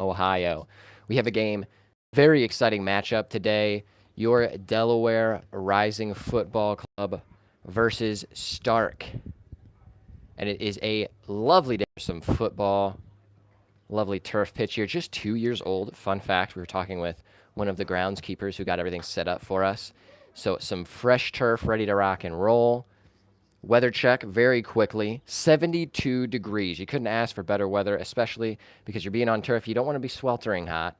Ohio. We have a game, very exciting matchup today. Your Delaware Rising Football Club versus Stark. And it is a lovely day for some football. Lovely turf pitch here, just 2 years old. Fun fact, we were talking with one of the groundskeepers who got everything set up for us. So some fresh turf ready to rock and roll. Weather check very quickly. 72 degrees. You couldn't ask for better weather, especially because you're being on turf. You don't want to be sweltering hot.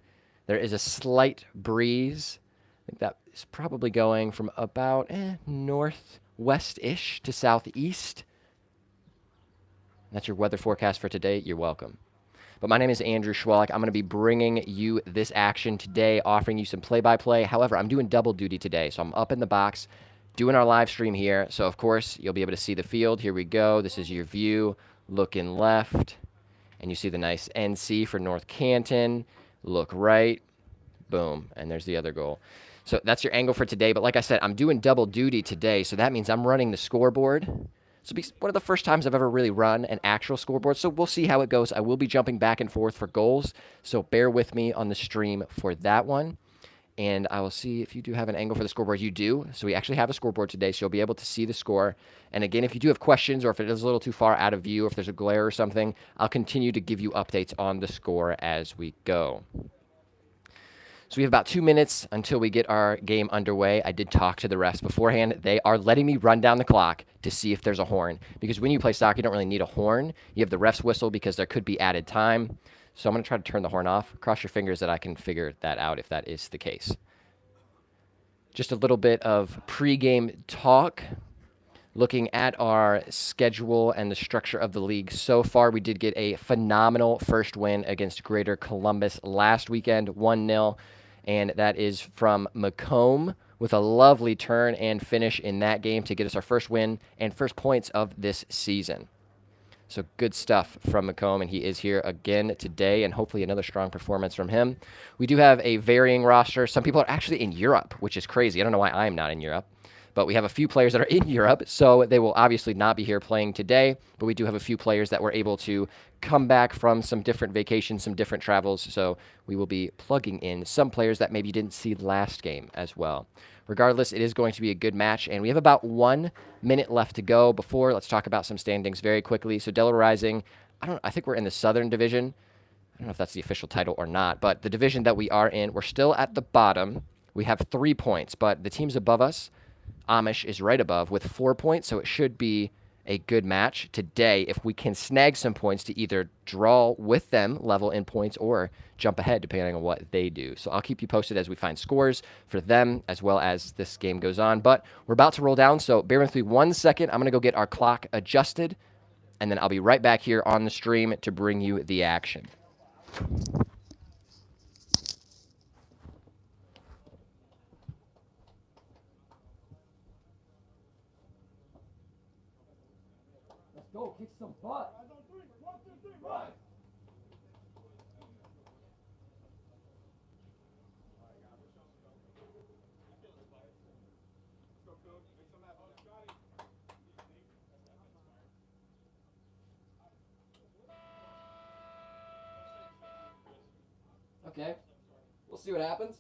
There is a slight breeze. I think that is probably going from about northwest-ish to southeast. That's your weather forecast for today. You're welcome. But my name is Andrew Schwalek. I'm going to be bringing you this action today, offering you some play-by-play. However, I'm doing double duty today, so I'm up in the box doing our live stream here. So, of course, you'll be able to see the field. Here we go. This is your view. Looking left, and you see the nice NC for North Canton. Look right. Boom. And there's the other goal. So that's your angle for today. But like I said, I'm doing double duty today, so that means I'm running the scoreboard. So it'll be one of the first times I've ever really run an actual scoreboard, so we'll see how it goes. I will be jumping back and forth for goals, so bear with me on the stream for that one. And I will see if you do have an angle for the scoreboard. You do, so we actually have a scoreboard today, so you'll be able to see the score. And again, if you do have questions or if it is a little too far out of view, or if there's a glare or something, I'll continue to give you updates on the score as we go. So we have about 2 minutes until we get our game underway. I did talk to the refs beforehand. They are letting me run down the clock to see if there's a horn. Because when you play soccer, you don't really need a horn. You have the refs whistle because there could be added time. So I'm going to try to turn the horn off. Cross your fingers that I can figure that out if that is the case. Just a little bit of pregame talk. Looking at our schedule and the structure of the league so far, we did get a phenomenal first win against Greater Columbus last weekend, 1-0. And that is from Macomb with a lovely turn and finish in that game to get us our first win and first points of this season. So good stuff from Macomb, and he is here again today, and hopefully another strong performance from him. We do have a varying roster. Some people are actually in Europe, which is crazy. I don't know why I'm not in Europe. But we have a few players that are in Europe, so they will obviously not be here playing today. But we do have a few players that were able to come back from some different vacations, some different travels. So we will be plugging in some players that maybe you didn't see last game as well. Regardless, it is going to be a good match, and we have about 1 minute left to go before. Let's talk about some standings very quickly. So Delaware Rising, I think we're in the Southern Division. I don't know if that's the official title or not, but the division that we are in, we're still at the bottom. We have 3 points, but the teams above us, Amish is right above with 4 points, so it should be a good match today if we can snag some points to either draw with them, level in points, or jump ahead depending on what they do. So I'll keep you posted as we find scores for them as well as this game goes on. But we're about to roll down, so bear with me 1 second. I'm going to go get our clock adjusted, and then I'll be right back here on the stream to bring you the action. Go, kick some butt. One, two, three, run. Okay, we'll see what happens.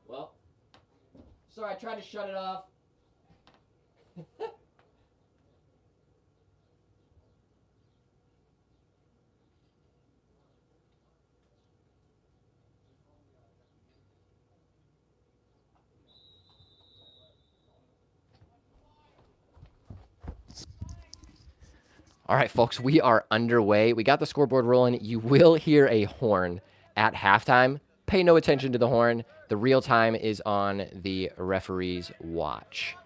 Well, sorry, I tried to shut it off. All right, folks, we are underway. We got the scoreboard rolling. You will hear a horn at halftime. Pay no attention to the horn. The real time is on the referee's watch.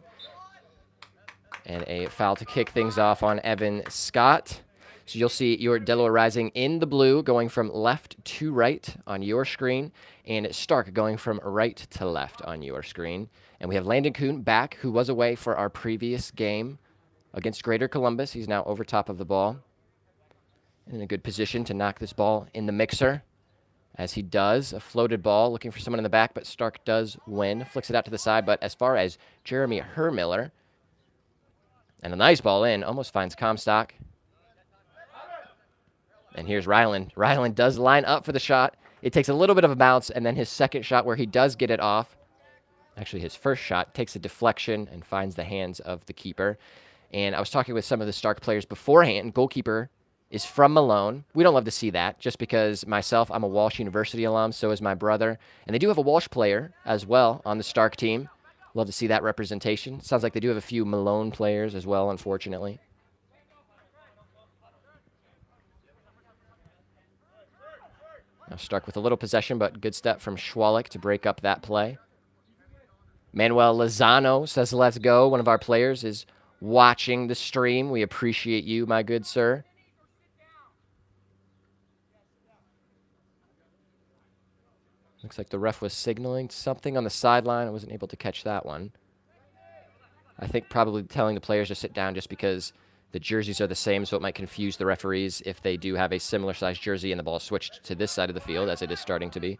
And a foul to kick things off on Evan Scott. So you'll see your Delaware Rising in the blue going from left to right on your screen, and Stark going from right to left on your screen. And we have Landon Kuhn back, who was away for our previous game against Greater Columbus. He's now over top of the ball and in a good position to knock this ball in the mixer. As he does, a floated ball, looking for someone in the back, but Stark does win. Flicks it out to the side, but as far as Jeremy Hermiller, and a nice ball in, almost finds Comstock. And here's Ryland. Ryland does line up for the shot. It takes a little bit of a bounce, and then his second shot where he does get it off. Actually, his first shot takes a deflection and finds the hands of the keeper. And I was talking with some of the Stark players beforehand. Goalkeeper is from Malone. We don't love to see that, just because myself, I'm a Walsh University alum, so is my brother. And they do have a Walsh player as well on the Stark team. Love to see that representation. Sounds like they do have a few Malone players as well, unfortunately. Now Stark with a little possession, but good step from Schwalik to break up that play. Manuel Lozano says, let's go. One of our players is watching the stream. We appreciate you, my good sir. Looks like the ref was signaling something on the sideline. I wasn't able to catch that one. I think probably telling the players to sit down just because the jerseys are the same, so it might confuse the referees if they do have a similar size jersey and the ball switched to this side of the field, as it is starting to be.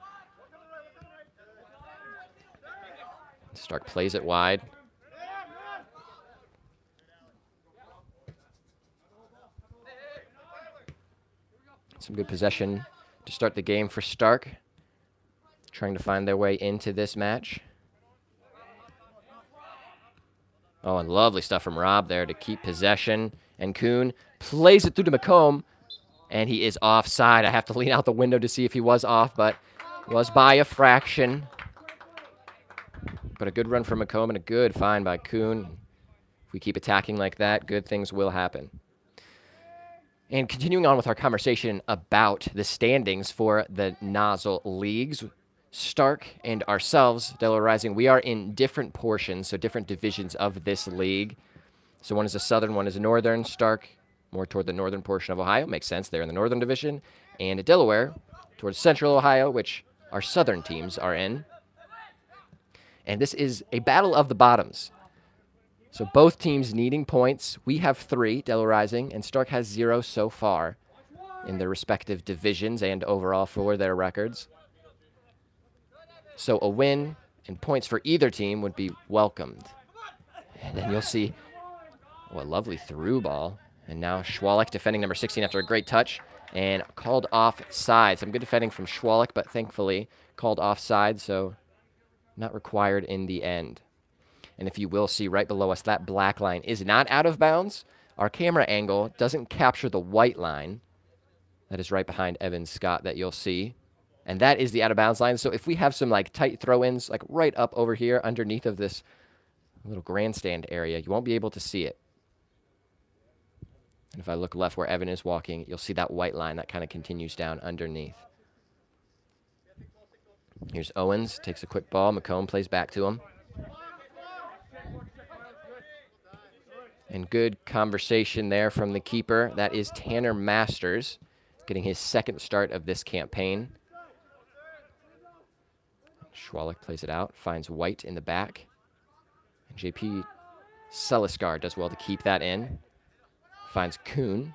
Stark plays it wide. Some good possession to start the game for Stark, trying to find their way into this match. Oh, and lovely stuff from Rob there to keep possession. And Kuhn plays it through to McComb, and he is offside. I have to lean out the window to see if he was off, but was by a fraction. But a good run from McComb and a good find by Kuhn. If we keep attacking like that, good things will happen. And continuing on with our conversation about the standings for the Nozzle Leagues, Stark and ourselves, Delaware Rising, we are in different portions, so different divisions of this league. So one is a southern, one is a northern. Stark, more toward the northern portion of Ohio. Makes sense, they're in the northern division. And Delaware, towards central Ohio, which our southern teams are in. And this is a battle of the bottoms. So both teams needing points. We have 3, Delaware Rising, and Stark has 0 so far in their respective divisions and overall for their records. So a win and points for either team would be welcomed. And then you'll see, oh, a lovely through ball. And now Schwalik defending number 16 after a great touch and called offside. Some good defending from Schwalik, but thankfully called offside, so not required in the end. And if you will see right below us, that black line is not out of bounds. Our camera angle doesn't capture the white line that is right behind Evan Scott that you'll see. And that is the out of bounds line. So if we have some like tight throw-ins, like right up over here underneath of this little grandstand area, you won't be able to see it. And if I look left where Evan is walking, you'll see that white line that kind of continues down underneath. Here's Owens, takes a quick ball. McComb plays back to him. And good conversation there from the keeper. That is Tanner Masters, getting his second start of this campaign. Schwalik plays it out, finds White in the back. And JP Seliskar does well to keep that in. Finds Kuhn.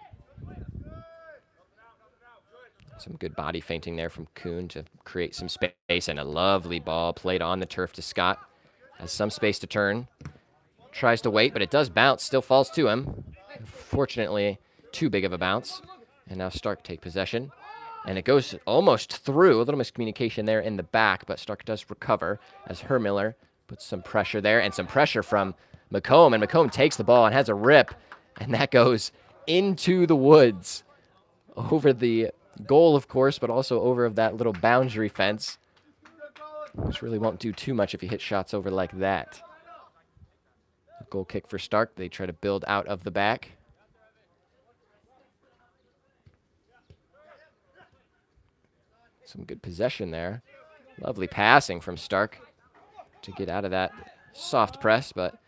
Some good body feinting there from Kuhn to create some space, and a lovely ball played on the turf to Scott. Has some space to turn. Tries to wait, but it does bounce, still falls to him. Unfortunately, too big of a bounce. And now Stark take possession. And it goes almost through. A little miscommunication there in the back, but Stark does recover as Hermiller puts some pressure there, and some pressure from McComb. And McComb takes the ball and has a rip, and that goes into the woods. Over the goal, of course, but also over of that little boundary fence, which really won't do too much if you hit shots over like that. A goal kick for Stark. They try to build out of the back. Some good possession there. Lovely passing from Stark to get out of that soft press, but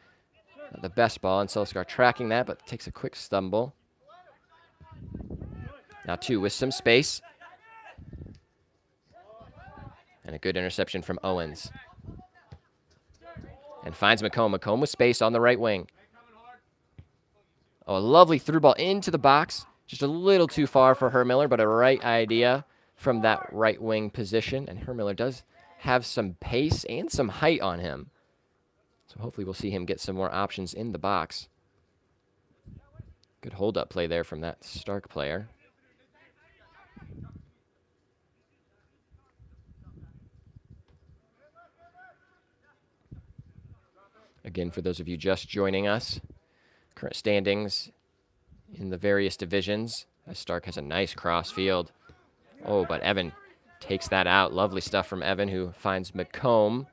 not the best ball. And Seliskar tracking that, but takes a quick stumble. Now 2 with some space. And a good interception from Owens. And finds McComb. McComb with space on the right wing. Oh, a lovely through ball into the box. Just a little too far for Hermiller, but a right idea from that right wing position. And Hermiller does have some pace and some height on him. So hopefully we'll see him get some more options in the box. Good hold-up play there from that Stark player. Again, for those of you just joining us, current standings in the various divisions. Stark has a nice cross field. Oh, but Evan takes that out. Lovely stuff from Evan, who finds McComb.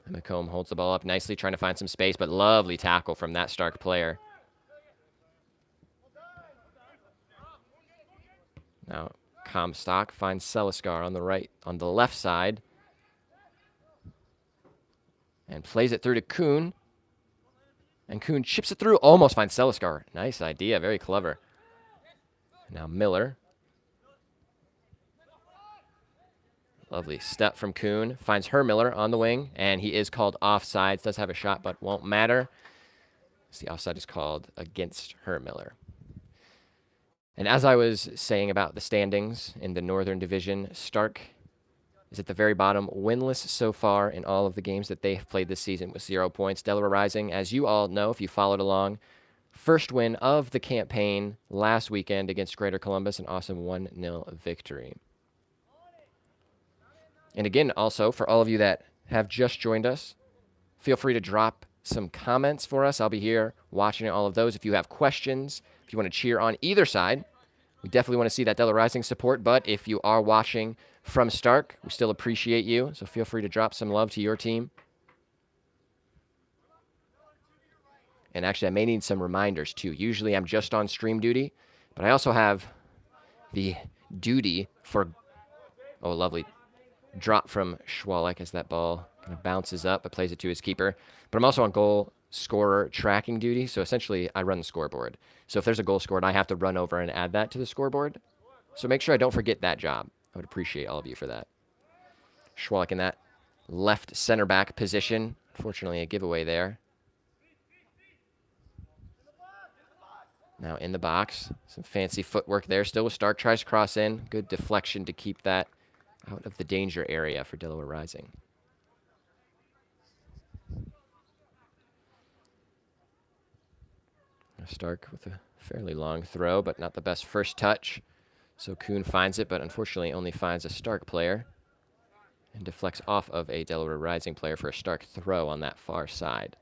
And McComb holds the ball up nicely, trying to find some space, but lovely tackle from that Stark player. Now, Comstock finds Seliskar on the left side. And plays it through to Kuhn. And Kuhn chips it through, almost finds Seliskar. Nice idea, very clever. Now Miller. Lovely step from Kuhn. Finds Hermiller on the wing, and he is called offsides. Does have a shot, but won't matter. The offside is called against Hermiller. And as I was saying about the standings in the Northern Division, Stark is at the very bottom, winless so far in all of the games that they have played this season with 0 points. Delaware Rising, as you all know if you followed along, first win of the campaign last weekend against Greater Columbus, an awesome 1-0 victory. And again, also, for all of you that have just joined us, feel free to drop some comments for us. I'll be here watching all of those. If you have questions, if you want to cheer on either side, we definitely want to see that Delaware Rising support. But if you are watching from Stark, we still appreciate you. So feel free to drop some love to your team. And actually, I may need some reminders, too. Usually, I'm just on stream duty, but I also have the duty for... Oh, lovely drop from Schwalek as that ball kind of bounces up, but plays it to his keeper. But I'm also on goal scorer tracking duty, so essentially, I run the scoreboard. So if there's a goal scored, I have to run over and add that to the scoreboard. So make sure I don't forget that job. I would appreciate all of you for that. Schwalek in that left center back position. Unfortunately, a giveaway there. Now in the box. Some fancy footwork there. Still with Stark. Tries to cross in. Good deflection to keep that out of the danger area for Delaware Rising. Stark with a fairly long throw, but not the best first touch. So Kuhn finds it, but unfortunately only finds a Stark player and deflects off of a Delaware Rising player for a Stark throw on that far side.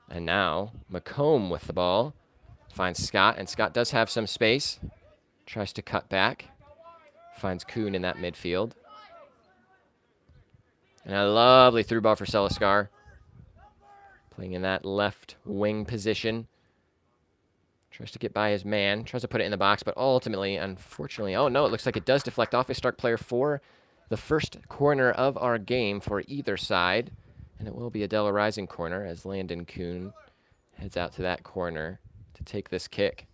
And now McComb with the ball finds Scott, and Scott does have some space. Tries to cut back. Finds Kuhn in that midfield. And a lovely through ball for Seliskar. Playing in that left wing position. Tries to get by his man. Tries to put it in the box, but ultimately, unfortunately, oh no, it looks like it does deflect off a Stark player for the first corner of our game for either side. And it will be a Delaware Rising corner as Landon Kuhn heads out to that corner to take this kick.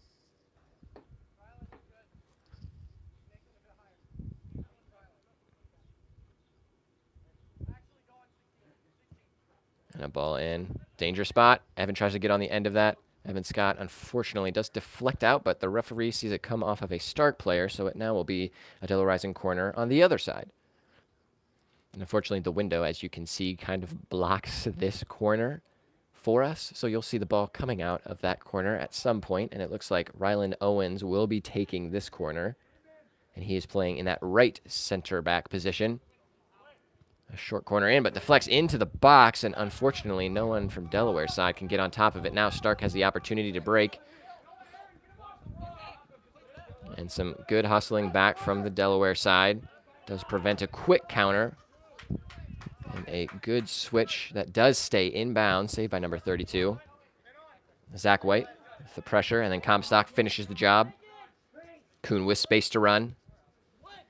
And a ball in. Danger spot. Evan tries to get on the end of that. Evan Scott, unfortunately, does deflect out, but the referee sees it come off of a Stark player, so it now will be a Delaware Rising corner on the other side. And unfortunately, the window, as you can see, kind of blocks this corner for us. So you'll see the ball coming out of that corner at some point, and it looks like Ryland Owens will be taking this corner. And he is playing in that right center back position. A short corner in, but deflects into the box, and unfortunately, no one from Delaware's side can get on top of it. Now Stark has the opportunity to break. And some good hustling back from the Delaware side. Does prevent a quick counter. And a good switch that does stay inbound, saved by number 32. Zach White with the pressure, and then Comstock finishes the job. Kuhn with space to run.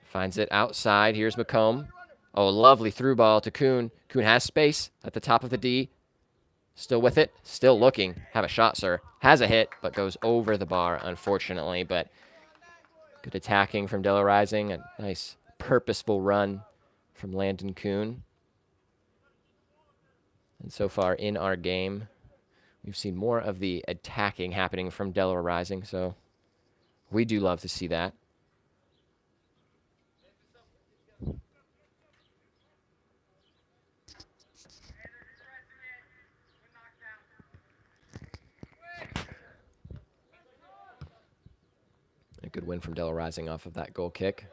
Finds it outside. Here's McComb. Oh, lovely through ball to Kuhn. Kuhn has space at the top of the D. Still with it. Still looking. Have a shot, sir. Has a hit, but goes over the bar, unfortunately. But good attacking from Delaware Rising. A nice purposeful run from Landon Kuhn. And so far in our game, we've seen more of the attacking happening from Delaware Rising. So we do love to see that. A good win from Delaware Rising off of that goal kick.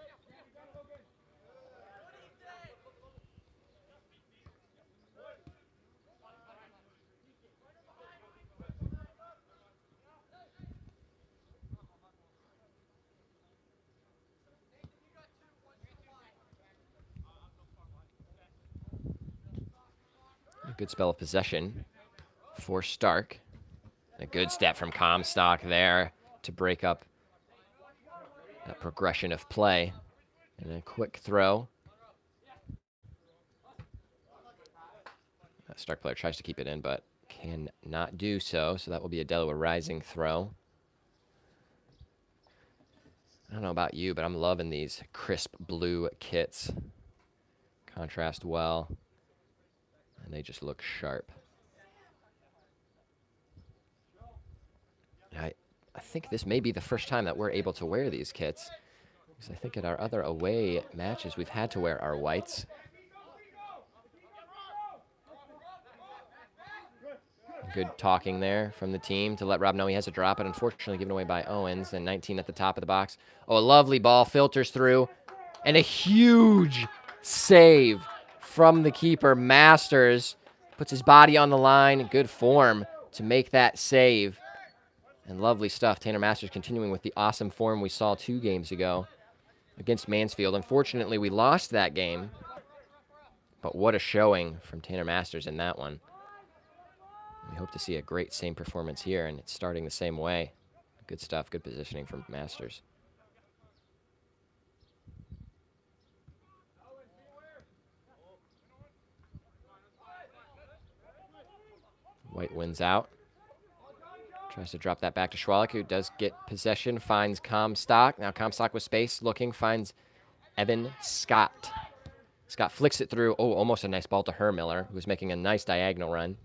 A good spell of possession for Stark. A good step from Comstock there to break up that progression of play. And a quick throw. That Stark player tries to keep it in, but cannot do so. So that will be a Delaware Rising throw. I don't know about you, but I'm loving these crisp blue kits. Contrast well. And they just look sharp. I think this may be the first time that we're able to wear these kits. Because I think at our other away matches, we've had to wear our whites. Good talking there from the team to let Rob know he has to drop it. Unfortunately, given away by Owens, and 19 at the top of the box. Oh, a lovely ball filters through. And a huge save from the keeper. Masters puts his body on the line. Good form to make that save. And lovely stuff. Tanner Masters continuing with the awesome form we saw 2 games ago against Mansfield. Unfortunately, we lost that game. But what a showing from Tanner Masters in that one. We hope to see a great same performance here, and it's starting the same way. Good stuff, good positioning from Masters. White wins out. Tries to drop that back to Schwalik, who does get possession, finds Comstock. Now Comstock with space, looking, finds Evan Scott. Scott flicks it through. Oh, almost a nice ball to Hermiller, who's making a nice diagonal run.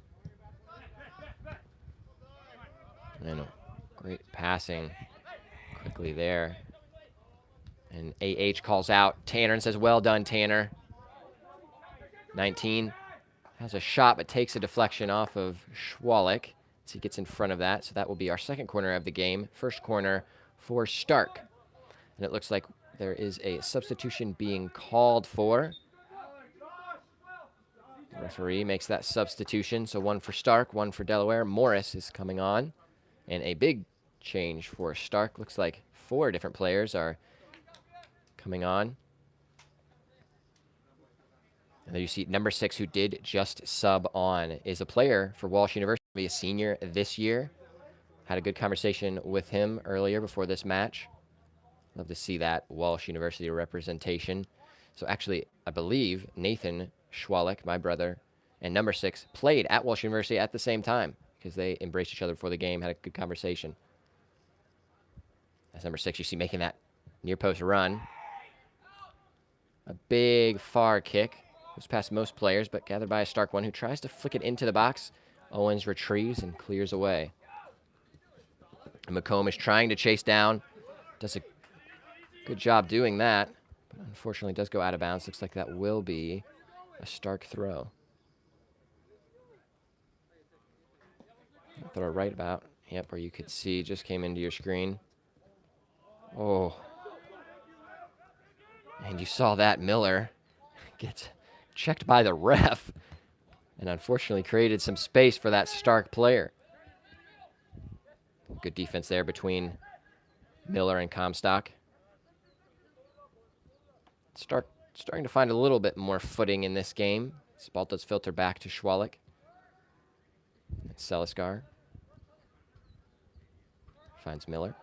And great passing quickly there. And AH calls out Tanner and says, well done, Tanner. 19 has a shot, but takes a deflection off of Schwalik. So he gets in front of that. So that will be our second corner of the game. First corner for Stark. And it looks like there is a substitution being called for. The referee makes that substitution. So one for Stark, one for Delaware. Morris is coming on. And a big change for Stark. Looks like 4 different players are coming on. And there you see number 6, who did just sub on, is a player for Walsh University, a senior this year. Had a good conversation with him earlier before this match. Love to see that Walsh University representation. So actually, I believe Nathan Schwalik, my brother, and number 6 played at Walsh University at the same time because they embraced each other before the game, had a good conversation. As number 6, you see making that near post run. A big far kick. Goes past most players, but gathered by a Stark one who tries to flick it into the box. Owens retrieves and clears away. And McComb is trying to chase down. Does a good job doing that. But unfortunately does go out of bounds. Looks like that will be a Stark throw. Throw right about. Yep, where you could see just came into your screen. Oh. And you saw that Miller gets checked by the ref and unfortunately created some space for that Stark player. Good defense there between Miller and Comstock. Stark starting to find a little bit more footing in this game. This ball does filter back to Schwalik. It's Seliskar. Finds Miller.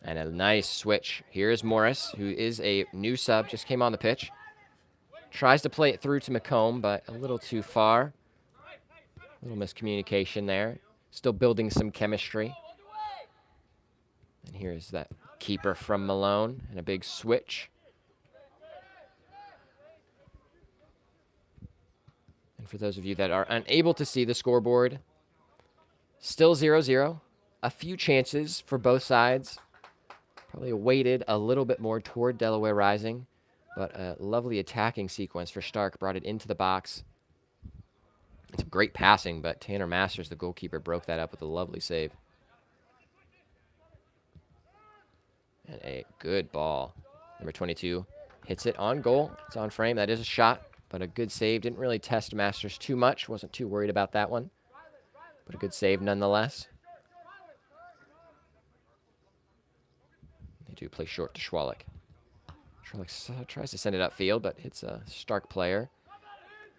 And a nice switch. Here's Morris, who is a new sub, just came on the pitch. Tries to play it through to McComb, but a little too far. A little miscommunication there. Still building some chemistry. And here's that keeper from Malone, and a big switch. And for those of you that are unable to see the scoreboard, still 0-0. A few chances for both sides. Probably weighted a little bit more toward Delaware Rising, but a lovely attacking sequence for Stark. Brought it into the box. It's great passing, but Tanner Masters, the goalkeeper, broke that up with a lovely save. And a good ball. Number 22 hits it on goal. It's on frame. That is a shot, but a good save. Didn't really test Masters too much. Wasn't too worried about that one, but a good save nonetheless. They do play short to Schwalik. Schwalik tries to send it upfield, but hits a Stark player.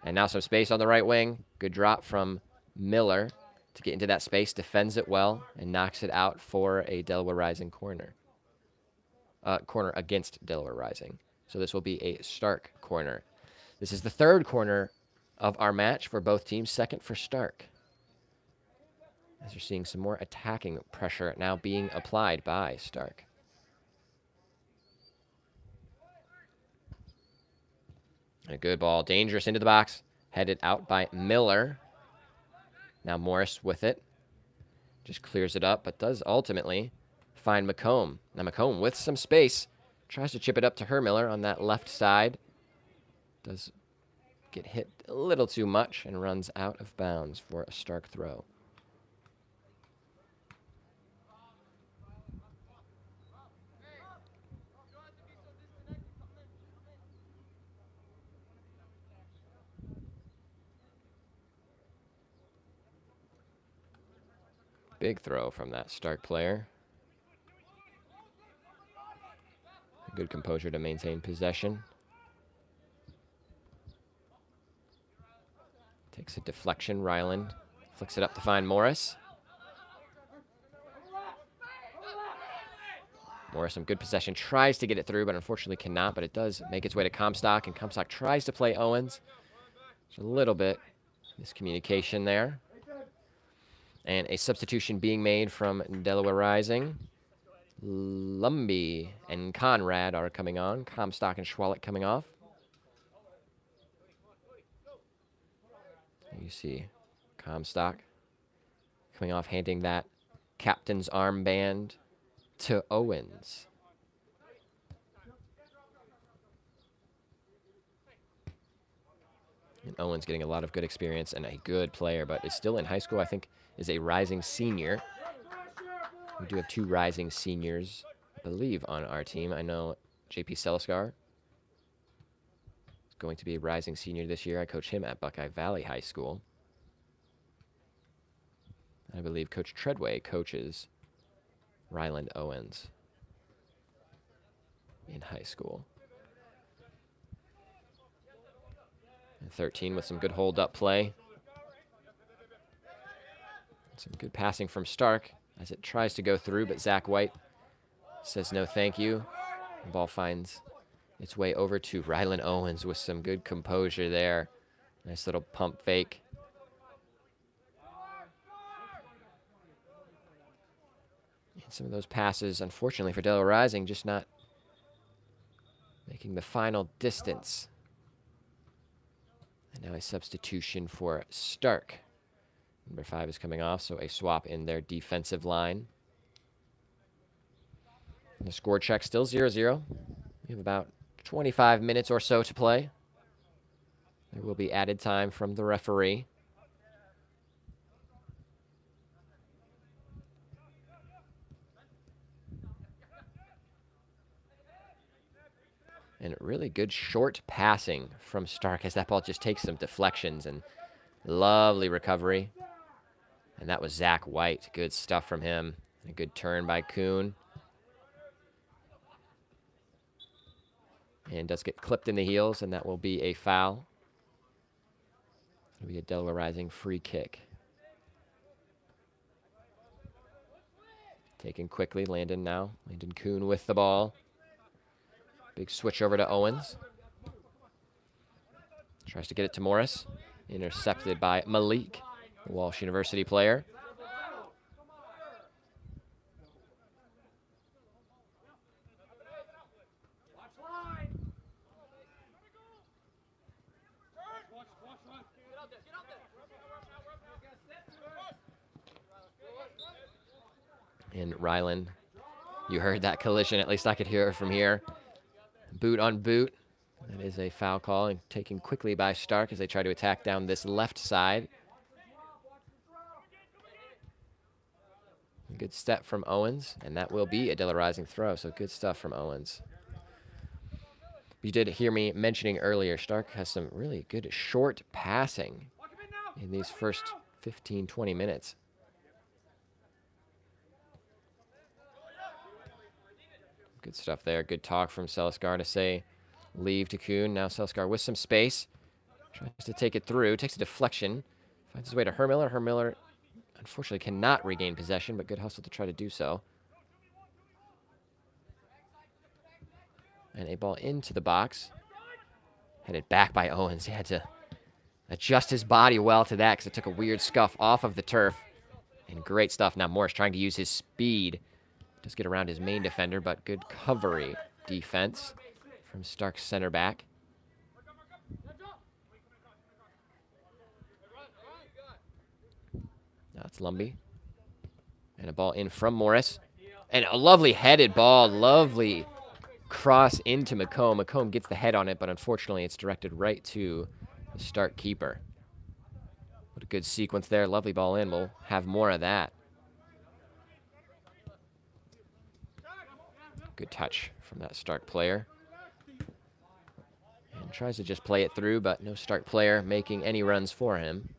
And now some space on the right wing. Good drop from Miller to get into that space. Defends it well and knocks it out for a Delaware Rising corner. Corner against Delaware Rising. So this will be a Stark corner. This is the third corner of our match for both teams. Second for Stark. As you're seeing some more attacking pressure now being applied by Stark. A good ball, dangerous into the box, headed out by Miller. Now Morris with it, just clears it up, but does ultimately find McComb. Now McComb with some space, tries to chip it up to Miller on that left side. Does get hit a little too much and runs out of bounds for a Stark throw. Big throw from that Stark player. Good composure to maintain possession. Takes a deflection. Ryland flicks it up to find Morris. Morris, some good possession. Tries to get it through, but unfortunately cannot. But it does make its way to Comstock, and Comstock tries to play Owens. There's a little bit miscommunication there. And a substitution being made from Delaware Rising. Lumbee and Conrad are coming on. Comstock and Schwalik coming off. You see Comstock coming off, handing that captain's armband to Owens. And Owens getting a lot of good experience and a good player, but is still in high school. I think is a rising senior. We do have two rising seniors, I believe, on our team. I know JP Seliskar is going to be a rising senior this year. I coach him at Buckeye Valley High School. I believe Coach Treadway coaches Ryland Owens in high school. And 13 with some good hold-up play. Some good passing from Stark as it tries to go through, but Zach White says no thank you. The ball finds its way over to Ryland Owens with some good composure there. Nice little pump fake. And some of those passes, unfortunately for Delaware Rising, just not making the final distance. And now a substitution for Stark. Number 5 is coming off, so a swap in their defensive line. And the score check still 0-0. We have about 25 minutes or so to play. There will be added time from the referee. And really good short passing from Stark as that ball just takes some deflections and lovely recovery. And that was Zach White. Good stuff from him. A good turn by Kuhn. And does get clipped in the heels, and that will be a foul. It'll be a Delaware Rising free kick. Taken quickly, Landon now. Landon Kuhn with the ball. Big switch over to Owens. Tries to get it to Morris. Intercepted by Malik, the Walsh University player. And Ryland, you heard that collision. At least I could hear it from here. Boot on boot. That is a foul call, and taken quickly by Stark as they try to attack down this left side. Good step from Owens, and that will be a Delaware Rising throw, so good stuff from Owens. You did hear me mentioning earlier, Stark has some really good short passing in these first 15, 20 minutes. Good stuff there. Good talk from Selskar to say leave to Kuhn. Now Selskar with some space. Tries to take it through. Takes a deflection. Finds his way to Hermiller. Hermiller unfortunately cannot regain possession, but good hustle to try to do so. And a ball into the box. Headed back by Owens. He had to adjust his body well to that because it took a weird scuff off of the turf. And great stuff. Now Morris trying to use his speed. Does get around his main defender, but good covery defense from Stark's center back. Now it's Lumby. And a ball in from Morris. And a lovely headed ball. Lovely cross into McComb. McComb gets the head on it, but unfortunately it's directed right to the Stark keeper. What a good sequence there. Lovely ball in. We'll have more of that. Good touch from that Stark player. And tries to just play it through, but no Stark player making any runs for him.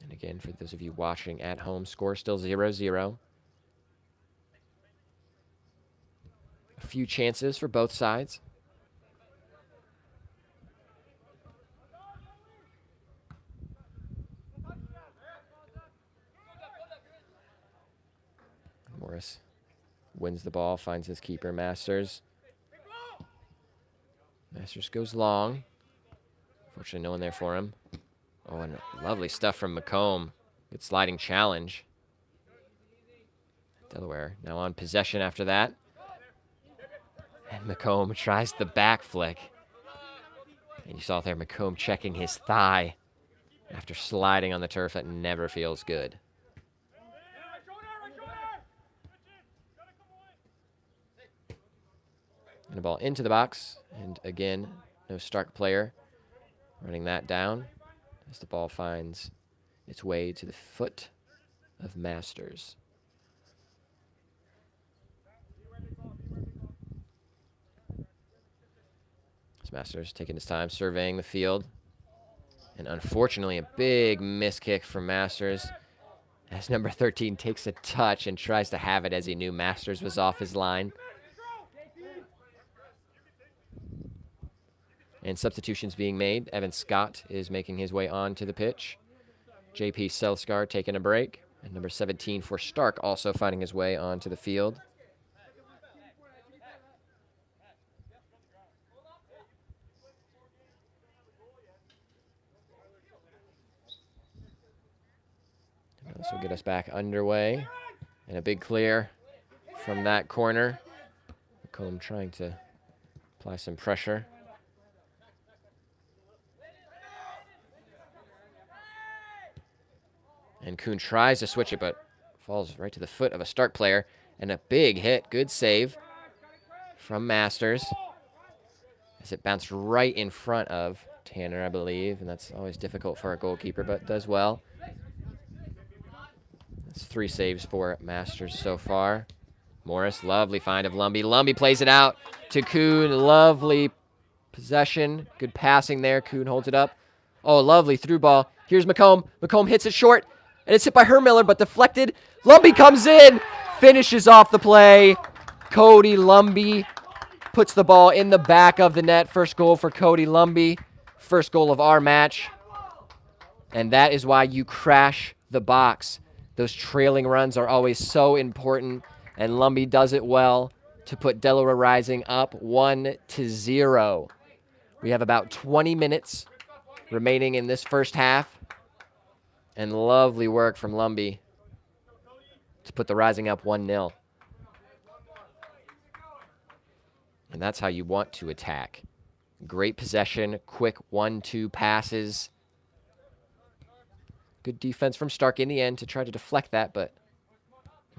And again, for those of you watching at home, score still 0-0. A few chances for both sides. Morris wins the ball, finds his keeper, Masters. Masters goes long. Unfortunately, no one there for him. Oh, and lovely stuff from McComb. Good sliding challenge. Delaware now on possession after that. And McComb tries the back flick. And you saw there McComb checking his thigh after sliding on the turf. That never feels good. And a ball into the box. And again, no Stark player running that down as the ball finds its way to the foot of Masters. As Masters taking his time, surveying the field. And unfortunately, a big miss kick from Masters as number 13 takes a touch and tries to have it as he knew Masters was off his line. And substitutions being made. Evan Scott is making his way onto the pitch. JP Selskar taking a break. And number 17 for Stark also finding his way onto the field. This will get us back underway. And a big clear from that corner. McComb trying to apply some pressure. And Kuhn tries to switch it, but falls right to the foot of a Stark player. And a big hit, good save from Masters. As it bounced right in front of Tanner, I believe. And that's always difficult for a goalkeeper, but does well. That's 3 saves for Masters so far. Morris, lovely find of Lumby. Lumby plays it out to Kuhn. Lovely possession. Good passing there. Kuhn holds it up. Oh, lovely through ball. Here's McComb. McComb hits it short. And it's hit by Hermiller, but deflected. Lumby comes in. Finishes off the play. Cody Lumby puts the ball in the back of the net. First goal for Cody Lumby. First goal of our match. And that is why you crash the box. Those trailing runs are always so important, and Lumbee does it well to put Delaware Rising up 1-0. We have about 20 minutes remaining in this first half, and lovely work from Lumbee to put the Rising up 1-0. And that's how you want to attack. Great possession, quick 1-2 passes. Good defense from Stark in the end to try to deflect that, but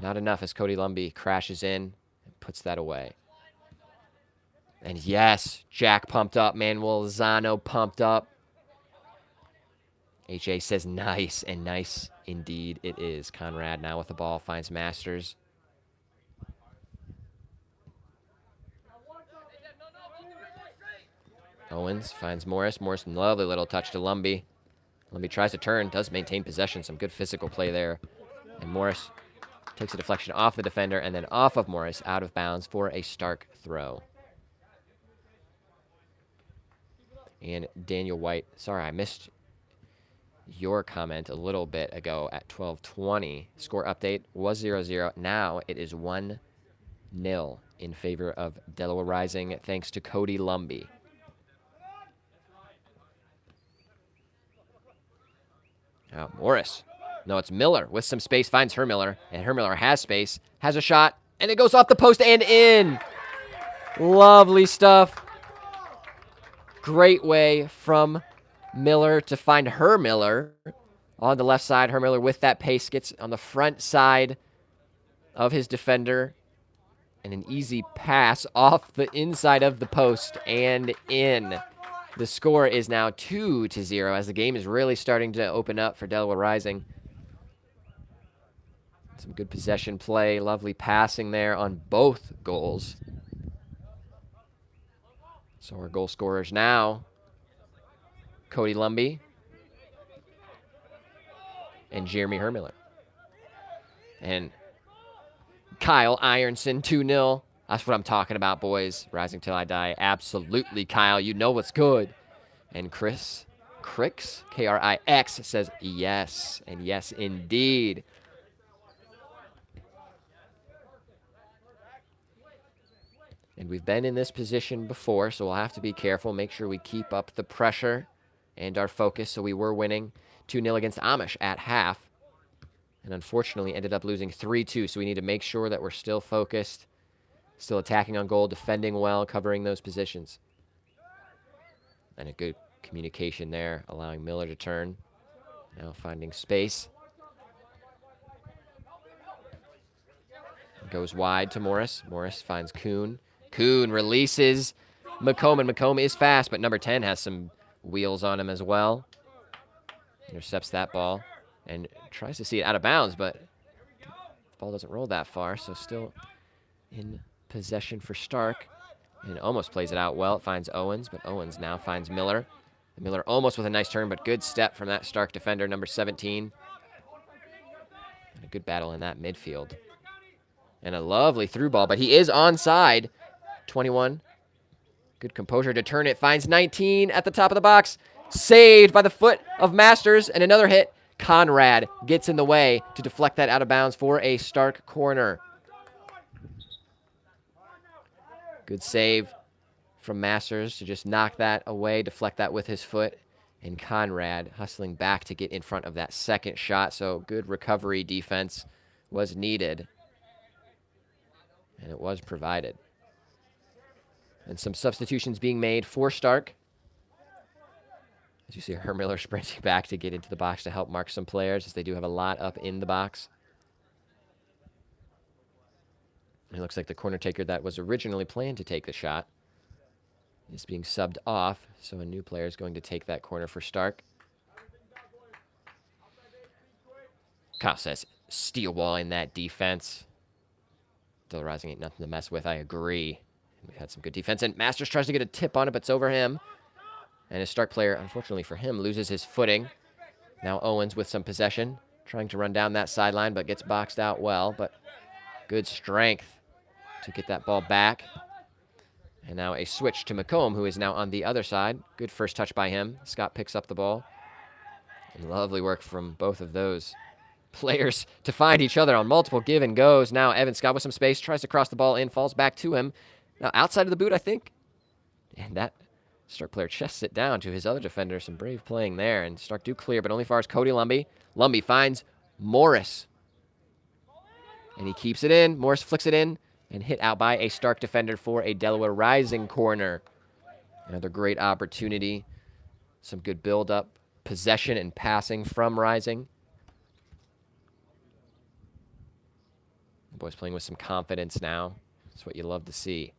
not enough as Cody Lumbee crashes in and puts that away. And yes, Jack pumped up, Manuel Lozano pumped up. HA says nice, and nice indeed it is. Conrad now with the ball, finds Masters. Owens finds Morris. Morris, lovely little touch to Lumbee. Lumbee tries to turn, does maintain possession. Some good physical play there. And Morris takes a deflection off the defender and then off of Morris, out of bounds for a Stark throw. And Daniel White, sorry, I missed your comment a little bit ago at 12:20. Score update was 0-0. Now it is 1-0 in favor of Delaware Rising, thanks to Cody Lumbee. Now Morris. No, it's Miller with some space, finds Hermiller, and Hermiller has space, has a shot, and it goes off the post and in. Lovely stuff. Great way from Miller to find Hermiller on the left side. Hermiller with that pace gets on the front side of his defender, and an easy pass off the inside of the post and in. The score is now 2-0 as the game is really starting to open up for Delaware Rising. Some good possession play, lovely passing there on both goals. So our goal scorers now, Cody Lumbee and Jeremy Hermiller. And Kyle Ironson, 2-0. That's what I'm talking about, boys. Rising Till I Die. Absolutely, Kyle. You know what's good. And Krix, Krix, says yes. And yes, indeed. And we've been in this position before, so we'll have to be careful. Make sure we keep up the pressure and our focus. So we were winning 2-0 against Amish at half. And unfortunately ended up losing 3-2. So we need to make sure that we're still focused, still attacking on goal, defending well, covering those positions. And a good communication there, allowing Miller to turn. Now finding space. Goes wide to Morris. Morris finds Kuhn. Kuhn releases McComb, and McComb is fast, but number 10 has some wheels on him as well. Intercepts that ball and tries to see it out of bounds, but the ball doesn't roll that far, so still in possession for Stark. And almost plays it out well. It finds Owens, but Owens now finds Miller. And Miller almost with a nice turn, but good step from that Stark defender, number 17. And a good battle in that midfield. And a lovely through ball, but he is onside. 21. Good composure to turn it. Finds 19 at the top of the box. Saved by the foot of Masters, and another hit. Conrad gets in the way to deflect that out of bounds for a Stark corner. Good save from Masters to just knock that away, deflect that with his foot. And Conrad hustling back to get in front of that second shot. So good recovery defense was needed. And it was provided. And some substitutions being made for Stark. As you see Hermiller sprinting back to get into the box to help mark some players, as they do have a lot up in the box. It looks like the corner taker that was originally planned to take the shot is being subbed off, so a new player is going to take that corner for Stark. Kyle says, steel wall in that defense. Still Rising ain't nothing to mess with, I agree. We've had some good defense, and Masters tries to get a tip on it, but it's over him. And his Stark player, unfortunately for him, loses his footing. Now Owens with some possession, trying to run down that sideline, but gets boxed out well, but good strength to get that ball back. And now a switch to McComb, who is now on the other side. Good first touch by him. Scott picks up the ball. And lovely work from both of those players to find each other on multiple give and goes. Now Evan Scott with some space, tries to cross the ball in, falls back to him. Now outside of the boot, I think. And that Stark player chests it down to his other defender. Some brave playing there. And Stark do clear, but only far as Cody Lumby. Lumby finds Morris. And he keeps it in. Morris flicks it in and hit out by a Stark defender for a Delaware Rising corner. Another great opportunity. Some good build-up, possession, and passing from Rising. The boys playing with some confidence now. That's what you love to see.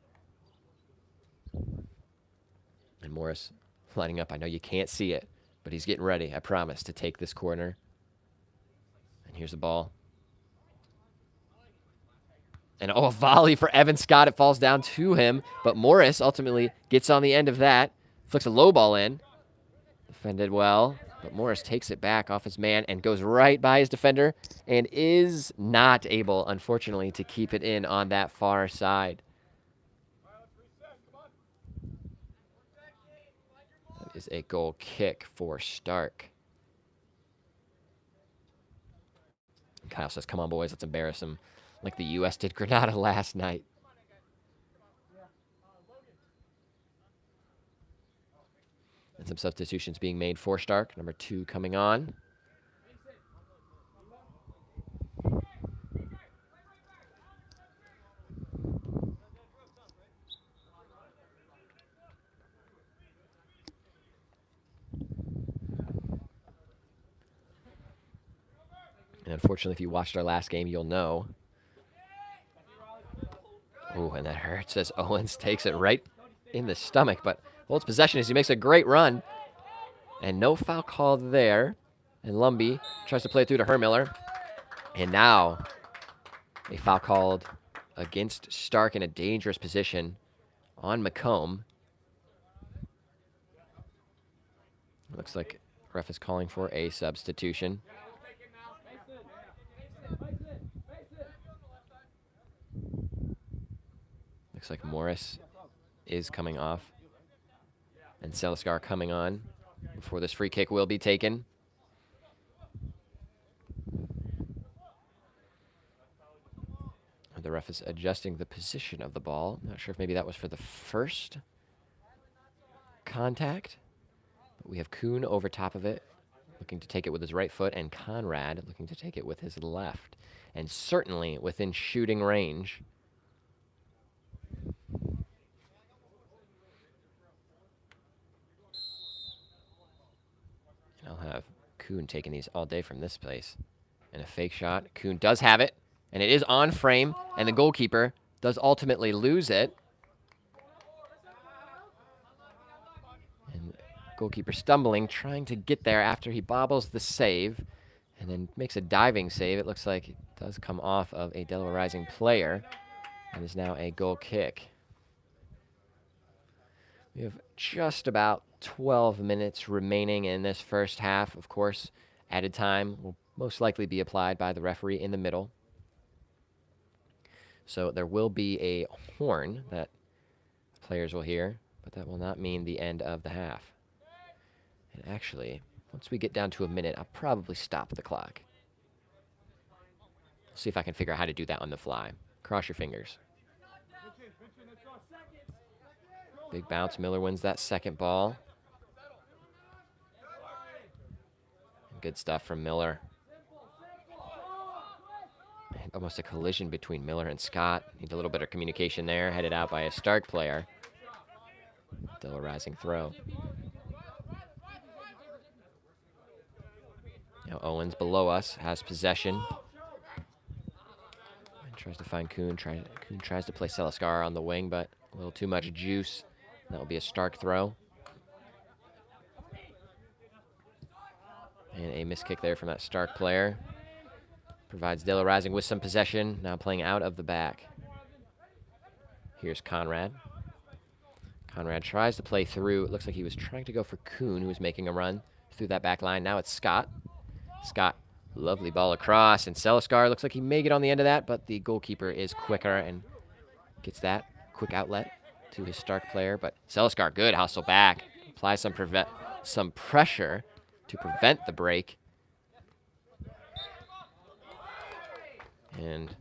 And Morris lining up. I know you can't see it, but he's getting ready, I promise, to take this corner. And here's the ball. And a volley for Evan Scott. It falls down to him, but Morris ultimately gets on the end of that. Flicks a low ball in. Defended well, but Morris takes it back off his man and goes right by his defender and is not able, unfortunately, to keep it in on that far side. That is a goal kick for Stark. And Kyle says, come on, boys, let's embarrass them like the U.S. did Grenada last night. And some substitutions being made for Stark. Number 2 coming on. And unfortunately, if you watched our last game, you'll know. Ooh, and that hurts as Owens takes it right in the stomach, but holds possession as he makes a great run. And no foul called there. And Lumby tries to play it through to Hermiller. And now a foul called against Stark in a dangerous position on McComb. Looks like ref is calling for a substitution. Looks like Morris is coming off. And Seliskar coming on before this free kick will be taken. The ref is adjusting the position of the ball. Not sure if maybe that was for the first contact. But we have Kuhn over top of it, looking to take it with his right foot, and Conrad looking to take it with his left. And certainly within shooting range. And I'll have Kuhn taking these all day from this place. And a fake shot. Kuhn does have it. And it is on frame, and the goalkeeper does ultimately lose it. And goalkeeper stumbling, trying to get there after he bobbles the save, and then makes a diving save. It looks like it does come off of a Delaware Rising player, and is now a goal kick. We have just about 12 minutes remaining in this first half. Of course, added time will most likely be applied by the referee in the middle. So there will be a horn that players will hear, but that will not mean the end of the half. And actually, once we get down to a minute, I'll probably stop the clock. I'll see if I can figure out how to do that on the fly. Cross your fingers. Big bounce. Miller wins that second ball. Good stuff from Miller. Almost a collision between Miller and Scott. Need a little bit of communication there. Headed out by a Stark player. Still a rising throw. Now Owens below us has possession. And tries to find Kuhn. Kuhn tries to play Seliskar on the wing, but a little too much juice. That will be a Stark throw. And a missed kick there from that Stark player. Provides Delaware Rising with some possession. Now playing out of the back. Here's Conrad. Conrad tries to play through. It looks like he was trying to go for Kuhn, who was making a run through that back line. Now it's Scott. Scott, lovely ball across. And Seliskar looks like he may get on the end of that, but the goalkeeper is quicker and gets that quick outlet to his Stark player. But Seliskar, good hustle back. Applies some pressure. to prevent the break. And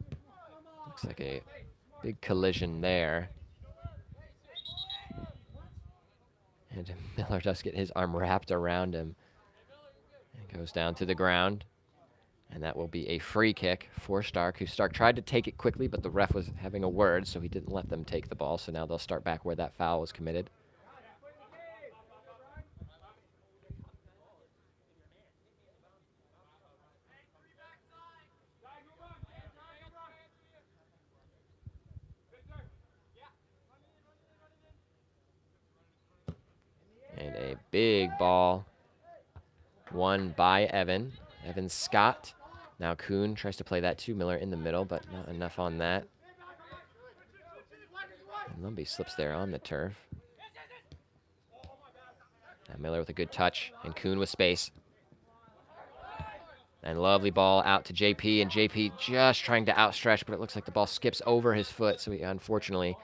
looks like a big collision there. And Miller does get his arm wrapped around him and goes down to the ground. And that will be a free kick for Stark, who Stark tried to take it quickly, but the ref was having a word, so he didn't let them take the ball. So now they'll start back where that foul was committed. And a big ball won by Evan. Evan Scott. Now Kuhn tries to play that to Miller in the middle, but not enough on that. And Lumby slips there on the turf. Now Miller with a good touch, and Kuhn with space. And lovely ball out to JP, and JP just trying to outstretch, but it looks like the ball skips over his foot, so he unfortunately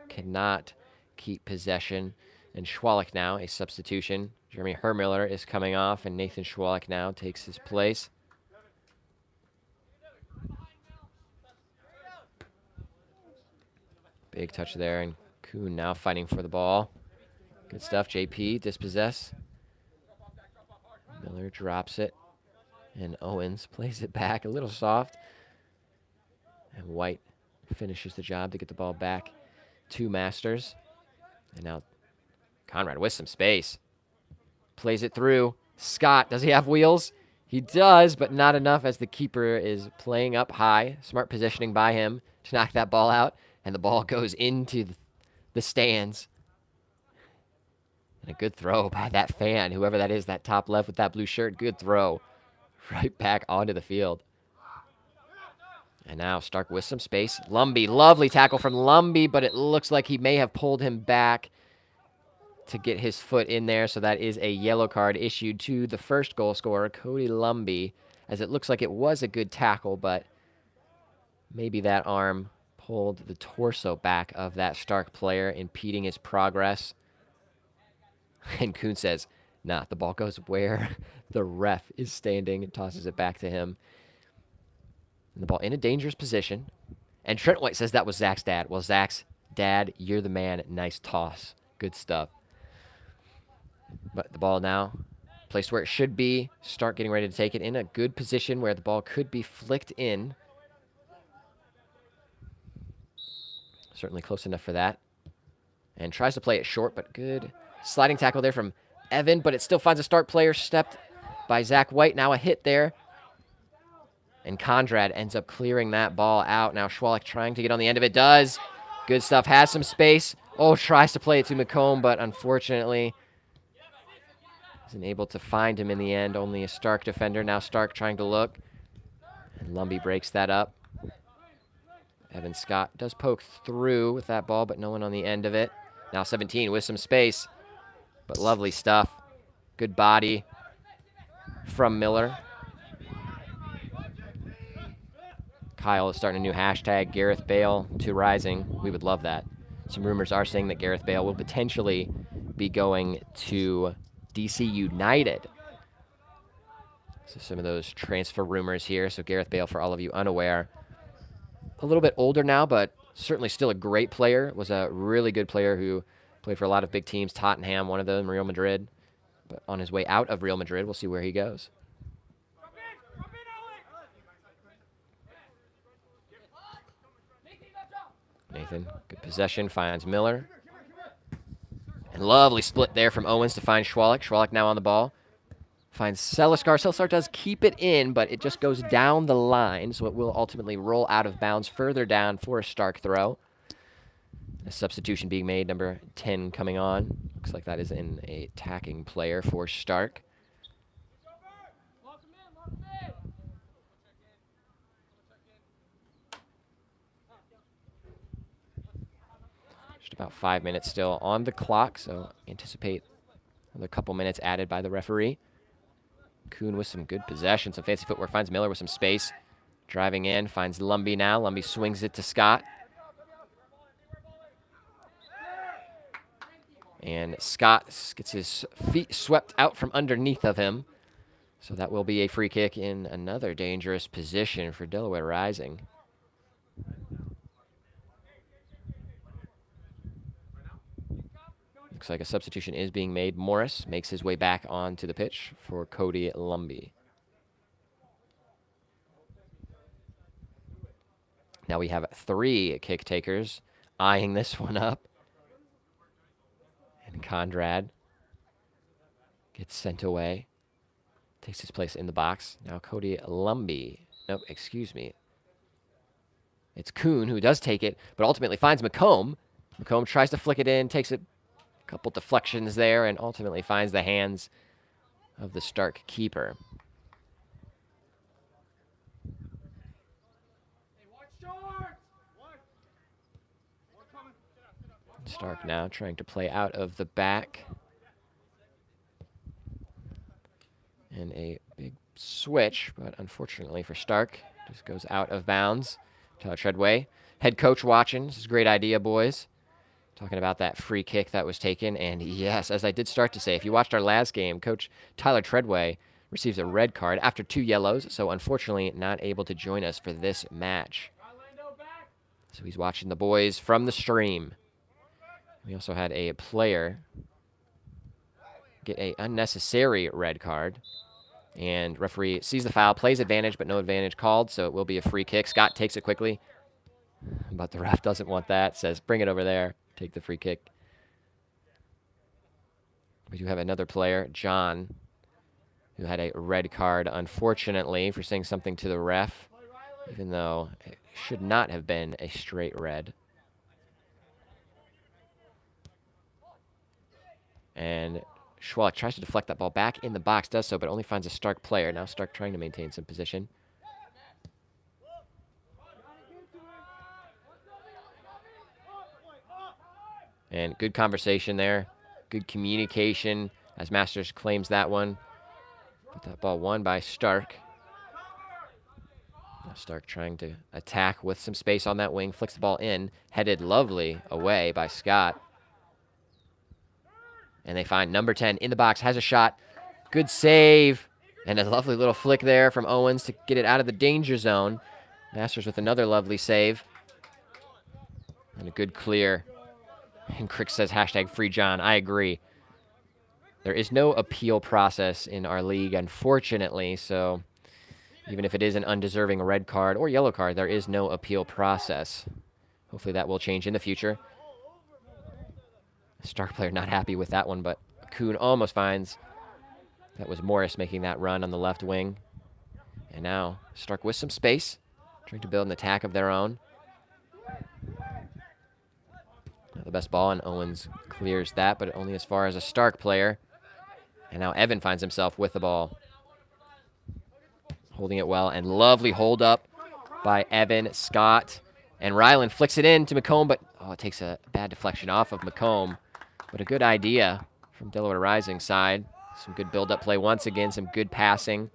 cannot keep possession. And Schwalik now, a substitution. Jeremy Hermiller is coming off, and Nathan Schwalik now takes his place. Big touch there, and Kuhn now fighting for the ball. Good stuff, JP, dispossess. Miller drops it, and Owens plays it back a little soft. And White finishes the job to get the ball back to Masters. And now Conrad with some space. Plays it through. Scott, does he have wheels? He does, but not enough as the keeper is playing up high. Smart positioning by him to knock that ball out. And the ball goes into the stands. And a good throw by that fan, whoever that is, that top left with that blue shirt. Good throw. Right back onto the field. And now Stark with some space. Lumby, lovely tackle from Lumby, but it looks like he may have pulled him back to get his foot in there. So that is a yellow card issued to the first goal scorer, Cody Lumby, as it looks like it was a good tackle, but maybe that arm pulled the torso back of that Stark player, impeding his progress. And Kuhn says, nah, the ball goes where the ref is standing and tosses it back to him. And the ball in a dangerous position. And Trent White says that was Zach's dad. Well, Zach's dad, you're the man. Nice toss. Good stuff. But the ball now placed where it should be. Stark getting ready to take it in a good position where the ball could be flicked in. Certainly close enough for that. And tries to play it short, but good sliding tackle there from Evan, but it still finds a Stark player stepped by Zach White. Now a hit there. And Conrad ends up clearing that ball out. Now Schwalik trying to get on the end of it. Does. Good stuff. Has some space. Oh, tries to play it to McComb, but unfortunately isn't able to find him in the end. Only a Stark defender. Now Stark trying to look. And Lumby breaks that up. Evan Scott does poke through with that ball, but no one on the end of it. Now 17 with some space. But lovely stuff. Good body from Miller. Kyle is starting a new hashtag, Gareth Bale to Rising. We would love that. Some rumors are saying that Gareth Bale will potentially be going to DC United. So some of those transfer rumors here. So Gareth Bale, for all of you unaware, a little bit older now, but certainly still a great player. Was a really good player who played for a lot of big teams. Tottenham, one of them, Real Madrid. But on his way out of Real Madrid, we'll see where he goes. Nathan, good possession, finds Miller. And lovely split there from Owens to find Schwalik. Schwalik now on the ball. Finds Seliskar. Seliskar does keep it in, but it just goes down the line, so it will ultimately roll out of bounds further down for a Stark throw. A substitution being made, number 10 coming on. Looks like that is an attacking player for Stark. Just about 5 minutes still on the clock, so anticipate another couple minutes added by the referee. Kuhn with some good possession, some fancy footwork, finds Miller with some space. Driving in, finds Lumby now. Lumby swings it to Scott. And Scott gets his feet swept out from underneath of him. So that will be a free kick in another dangerous position for Delaware Rising. Looks like a substitution is being made. Morris makes his way back onto the pitch for Cody Lumby. Now we have 3 kick takers eyeing this one up. And Conrad gets sent away. Takes his place in the box. Now Cody Lumby. Nope, excuse me. It's Kuhn who does take it, but ultimately finds McComb. McComb tries to flick it in, takes a couple deflections there, and ultimately finds the hands of the Stark keeper. Stark now trying to play out of the back. And a big switch, but unfortunately for Stark, just goes out of bounds. Tyler Treadway, head coach watching. This is a great idea, boys. Talking about that free kick that was taken. And yes, as I did start to say, if you watched our last game, Coach Tyler Treadway receives a red card after 2 yellows, so unfortunately not able to join us for this match. So he's watching the boys from the stream. We also had a player get an unnecessary red card. And referee sees the foul, plays advantage, but no advantage called, so it will be a free kick. Scott takes it quickly, but the ref doesn't want that, says bring it over there, take the free kick. We do have another player, John, who had a red card, unfortunately, for saying something to the ref, even though it should not have been a straight red. And Schwalek tries to deflect that ball back in the box, does so, but only finds a Stark player. Now Stark trying to maintain some position. And good conversation there. Good communication as Masters claims that one. But that ball won by Stark. Now Stark trying to attack with some space on that wing. Flicks the ball in. Headed lovely away by Scott. And they find number 10 in the box, has a shot. Good save. And a lovely little flick there from Owens to get it out of the danger zone. Masters with another lovely save. And a good clear. And Crick says hashtag free John. I agree. There is no appeal process in our league, unfortunately. So even if it is an undeserving red card or yellow card, there is no appeal process. Hopefully that will change in the future. Stark player not happy with that one, but Kuhn almost finds. That was Morris making that run on the left wing. And now Stark with some space, trying to build an attack of their own. Now the best ball, and Owens clears that, but only as far as a Stark player. And now Evan finds himself with the ball. Holding it well, and lovely hold up by Evan Scott. And Ryland flicks it in to McComb, but it takes a bad deflection off of McComb. But a good idea from Delaware Rising side. Some good build-up play once again, some good passing.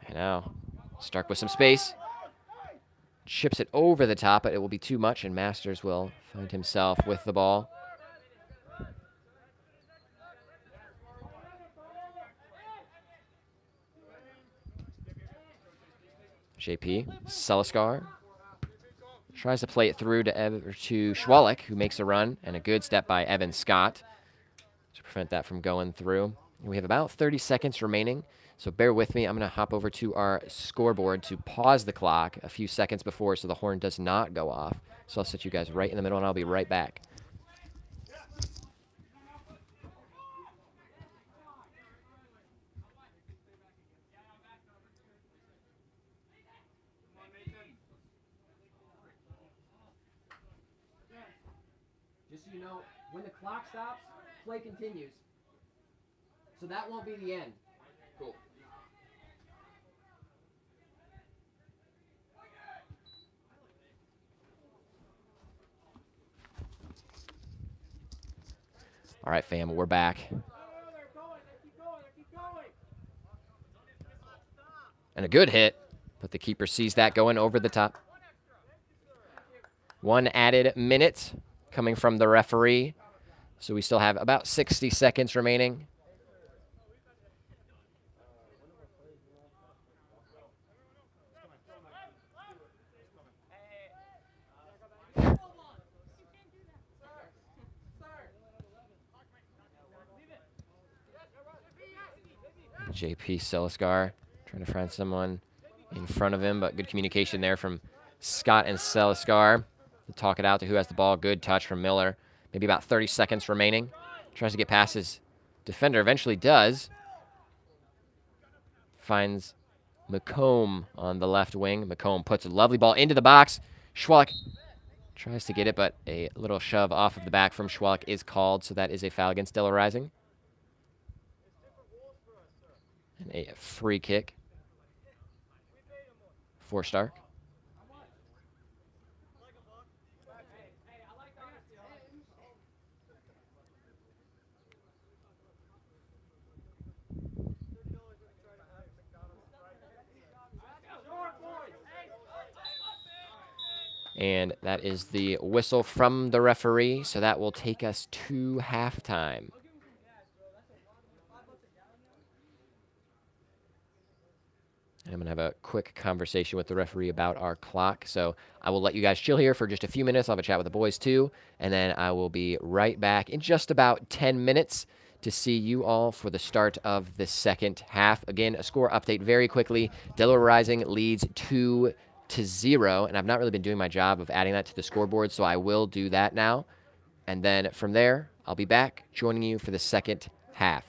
And now Stark with some space. Chips it over the top, but it will be too much, and Masters will find himself with the ball. JP Seliskar tries to play it through to Schwalek, who makes a run, and a good step by Evan Scott to prevent that from going through. And we have about 30 seconds remaining, so bear with me. I'm going to hop over to our scoreboard to pause the clock a few seconds before so the horn does not go off. So I'll set you guys right in the middle, and I'll be right back. Just so you know, when the clock stops, play continues. So that won't be the end. Cool. All right, fam, we're back. And a good hit, But the keeper sees that going over the top. 1 added minute coming from the referee. So we still have about 60 seconds remaining. JP Seliskar trying to find someone in front of him, but good communication there from Scott and Seliskar to talk it out to who has the ball. Good touch from Miller. Maybe about 30 seconds remaining. Tries to get past his defender. Eventually does. Finds McComb on the left wing. McComb puts a lovely ball into the box. Schwalek tries to get it, but a little shove off of the back from Schwalek is called, so that is a foul against Delaware Rising. And a free kick for Stark. And that is the whistle from the referee, so that will take us to halftime. And I'm going to have a quick conversation with the referee about our clock. So I will let you guys chill here for just a few minutes. I'll have a chat with the boys too. And then I will be right back in just about 10 minutes to see you all for the start of the second half. Again, a score update very quickly. Delaware Rising leads 2-0. And I've not really been doing my job of adding that to the scoreboard, so I will do that now. And then from there, I'll be back joining you for the second half.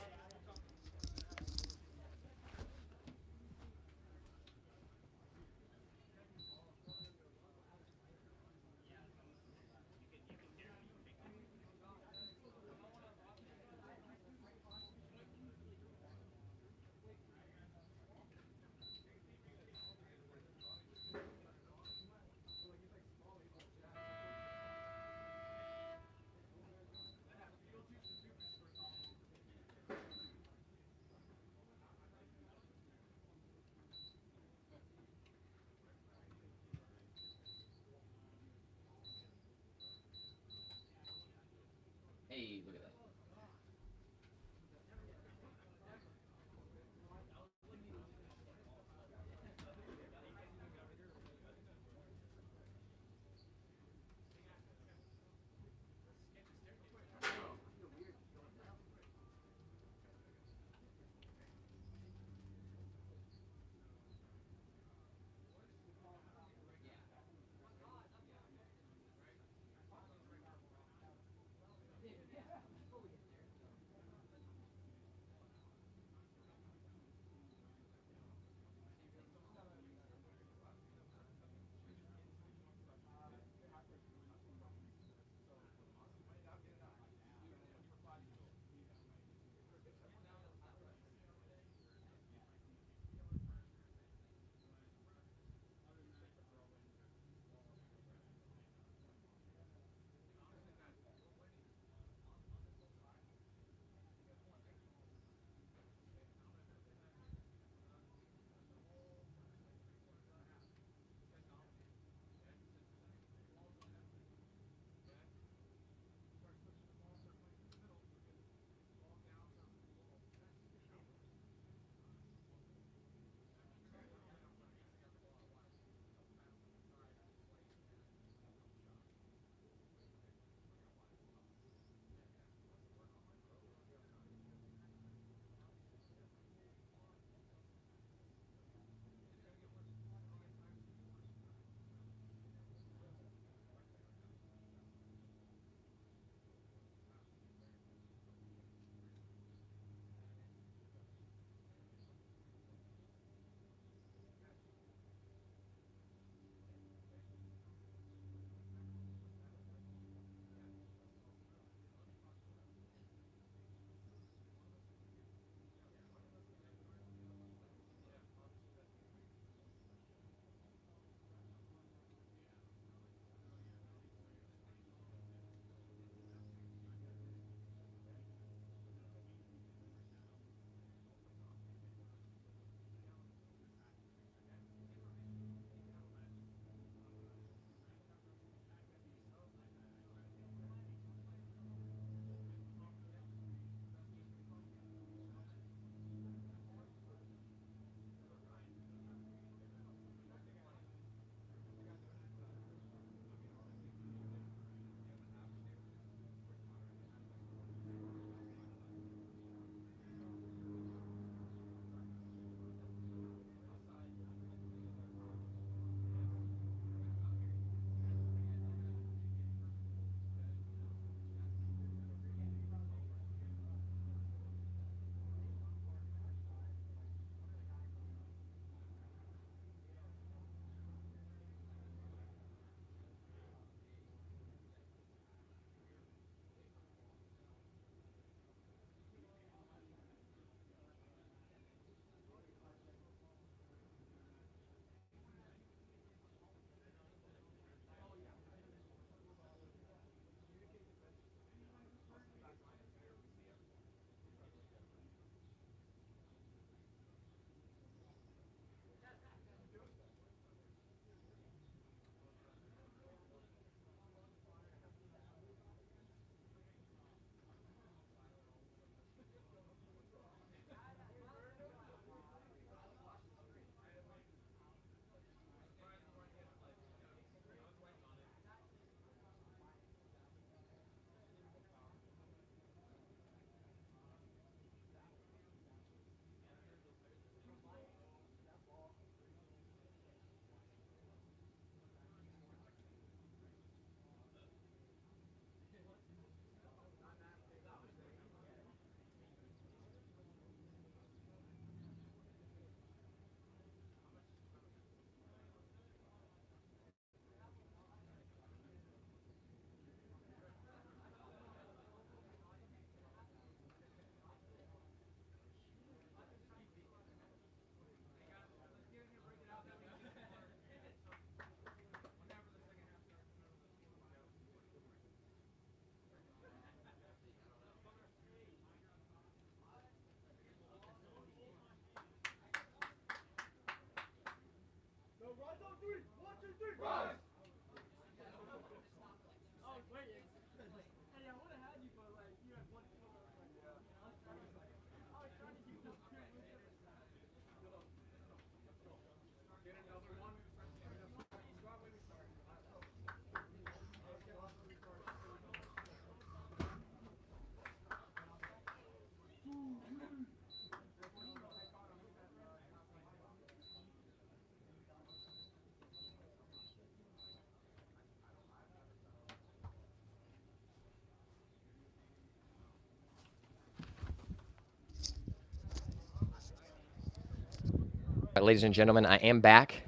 Ladies and gentlemen, I am back.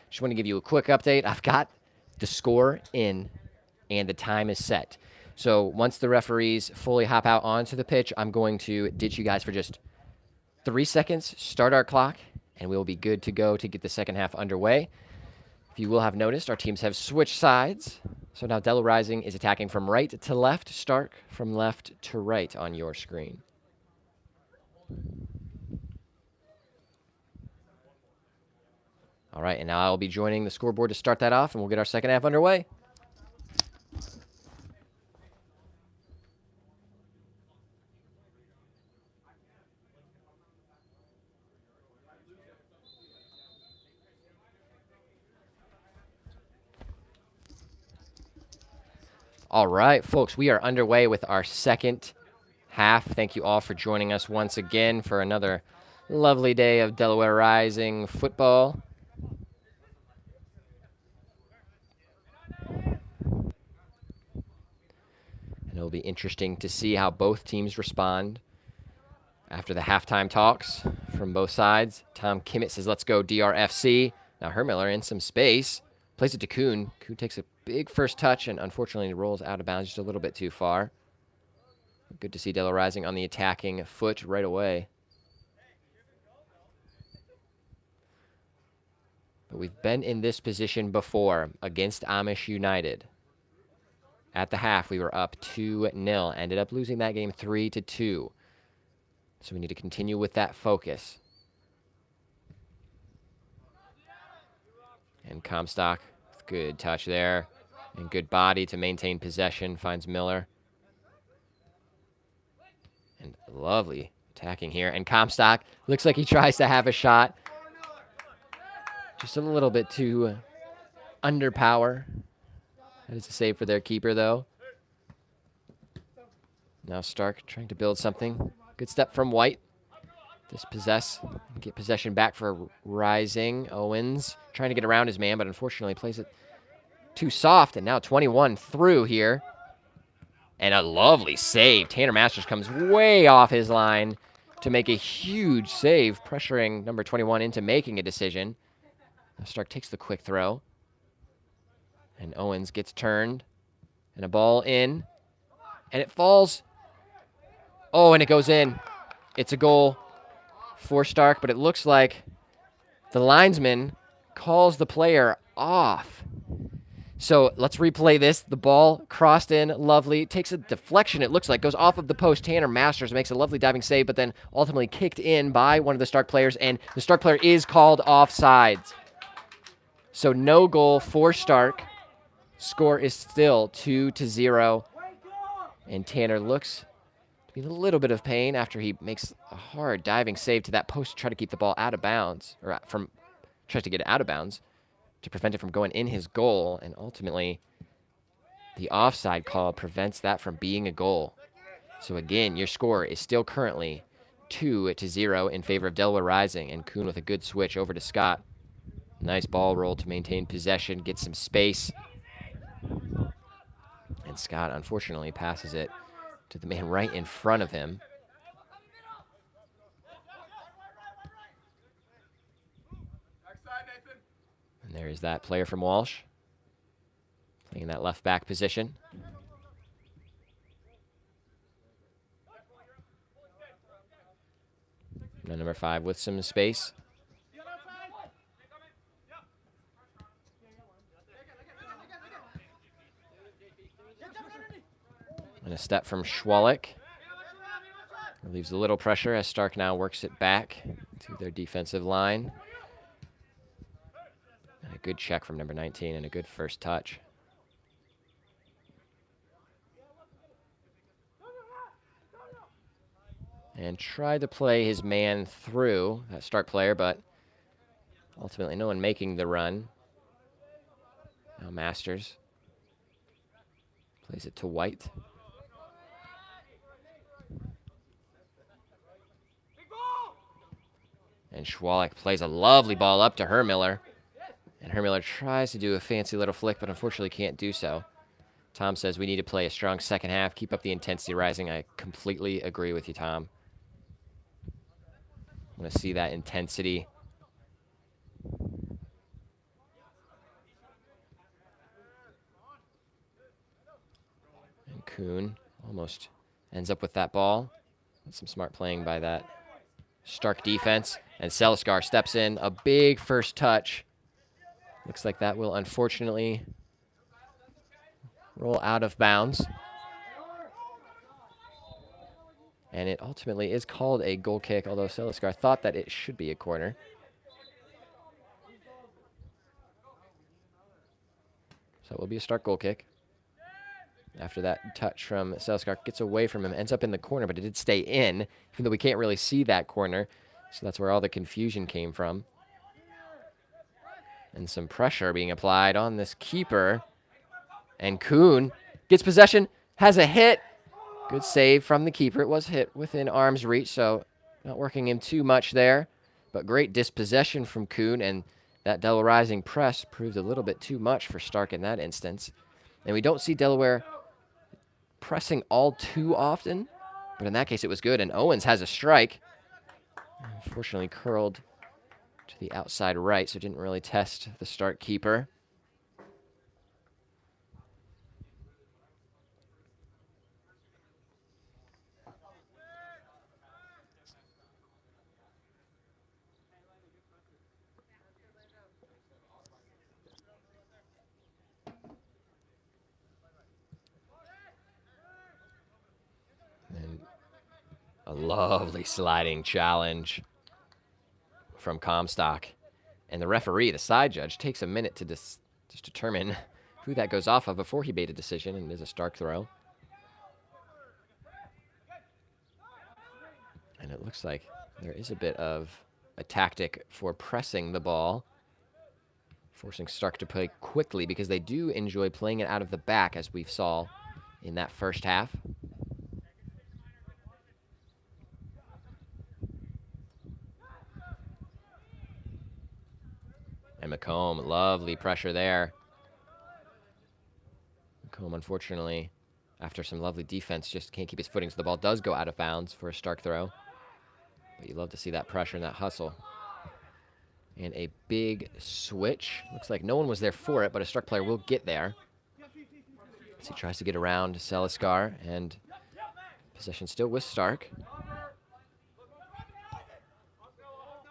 Just want to give you a quick update. I've got the score in, and the time is set. So once the referees fully hop out onto the pitch, I'm going to ditch you guys for just 3 seconds, start our clock, and we will be good to go to get the second half underway. If you will have noticed, our teams have switched sides. So now Delaware Rising is attacking from right to left, Stark from left to right on your screen. All right, and now I'll be joining the scoreboard to start that off, and we'll get our second half underway. All right, folks, we are underway with our second half. Thank you all for joining us once again for another lovely day of Delaware Rising football. And it'll be interesting to see how both teams respond after the halftime talks from both sides. Tom Kimmett says, let's go DRFC. Now Hermiller in some space. Plays it to Kuhn. Kuhn takes a big first touch and unfortunately rolls out of bounds just a little bit too far. Good to see Delaware Rising on the attacking foot right away. But we've been in this position before against Amish United. At the half, we were up 2-0. Ended up losing that game 3-2. So we need to continue with that focus. And Comstock, good touch there. And good body to maintain possession, finds Miller. And lovely attacking here. And Comstock looks like he tries to have a shot. Just a little bit too under power. That is a save for their keeper, though. Now Stark trying to build something. Good step from White. Get possession back for Rising. Owens trying to get around his man, but unfortunately plays it too soft. And now 21 through here. And a lovely save. Tanner Masters comes way off his line to make a huge save, pressuring number 21 into making a decision. Now Stark takes the quick throw. And Owens gets turned. And a ball in. And it falls. Oh, and it goes in. It's a goal for Stark, but it looks like the linesman calls the player off. So let's replay this. The ball crossed in, lovely. Takes a deflection, it looks like. Goes off of the post. Tanner Masters makes a lovely diving save, but then ultimately kicked in by one of the Stark players, and the Stark player is called offsides. So no goal for Stark. Score is still 2-0. And Tanner looks to be in a little bit of pain after he makes a hard diving save to that post to try to keep the ball out of bounds, or tries to get it out of bounds to prevent it from going in his goal. And ultimately, the offside call prevents that from being a goal. So again, your score is still currently 2-0 in favor of Delaware Rising, and Kuhn with a good switch over to Scott. Nice ball roll to maintain possession, get some space. And Scott, unfortunately, passes it to the man right in front of him. And there is that player from Walsh, playing that left back position. Now number 5 with some space. And a step from Schwalik. Relieves a little pressure as Stark now works it back to their defensive line. And a good check from number 19 and a good first touch. And tried to play his man through that Stark player, but ultimately no one making the run. Now Masters plays it to White. And Schwalek plays a lovely ball up to Hermiller. And Hermiller tries to do a fancy little flick, but unfortunately can't do so. Tom says we need to play a strong second half, keep up the intensity rising. I completely agree with you, Tom. I want to see that intensity. And Kuhn almost ends up with that ball. That's some smart playing by that Stark defense. And Seliskar steps in. A big first touch. Looks like that will unfortunately roll out of bounds. And it ultimately is called a goal kick, although Seliskar thought that it should be a corner. So it will be a Stark goal kick. After that touch from Seliskar gets away from him, ends up in the corner, but it did stay in, even though we can't really see that corner. So that's where all the confusion came from. And some pressure being applied on this keeper. And Kuhn gets possession, has a hit. Good save from the keeper. It was hit within arm's reach, so not working him too much there. But great dispossession from Kuhn, and that Delaware Rising press proved a little bit too much for Stark in that instance. And we don't see Delaware pressing all too often, but in that case it was good. And Owens has a strike. Unfortunately curled to the outside right, so didn't really test the Stark keeper. And a lovely sliding challenge from Comstock. And the referee, the side judge, takes a minute to just determine who that goes off of before he made a decision, and it is a Stark throw. And it looks like there is a bit of a tactic for pressing the ball, forcing Stark to play quickly because they do enjoy playing it out of the back, as we saw in that first half. And McComb, lovely pressure there. McComb, unfortunately, after some lovely defense, just can't keep his footing, so the ball does go out of bounds for a Stark throw. But you love to see that pressure and that hustle. And a big switch. Looks like no one was there for it, but a Stark player will get there. As he tries to get around Seliskar, and possession still with Stark.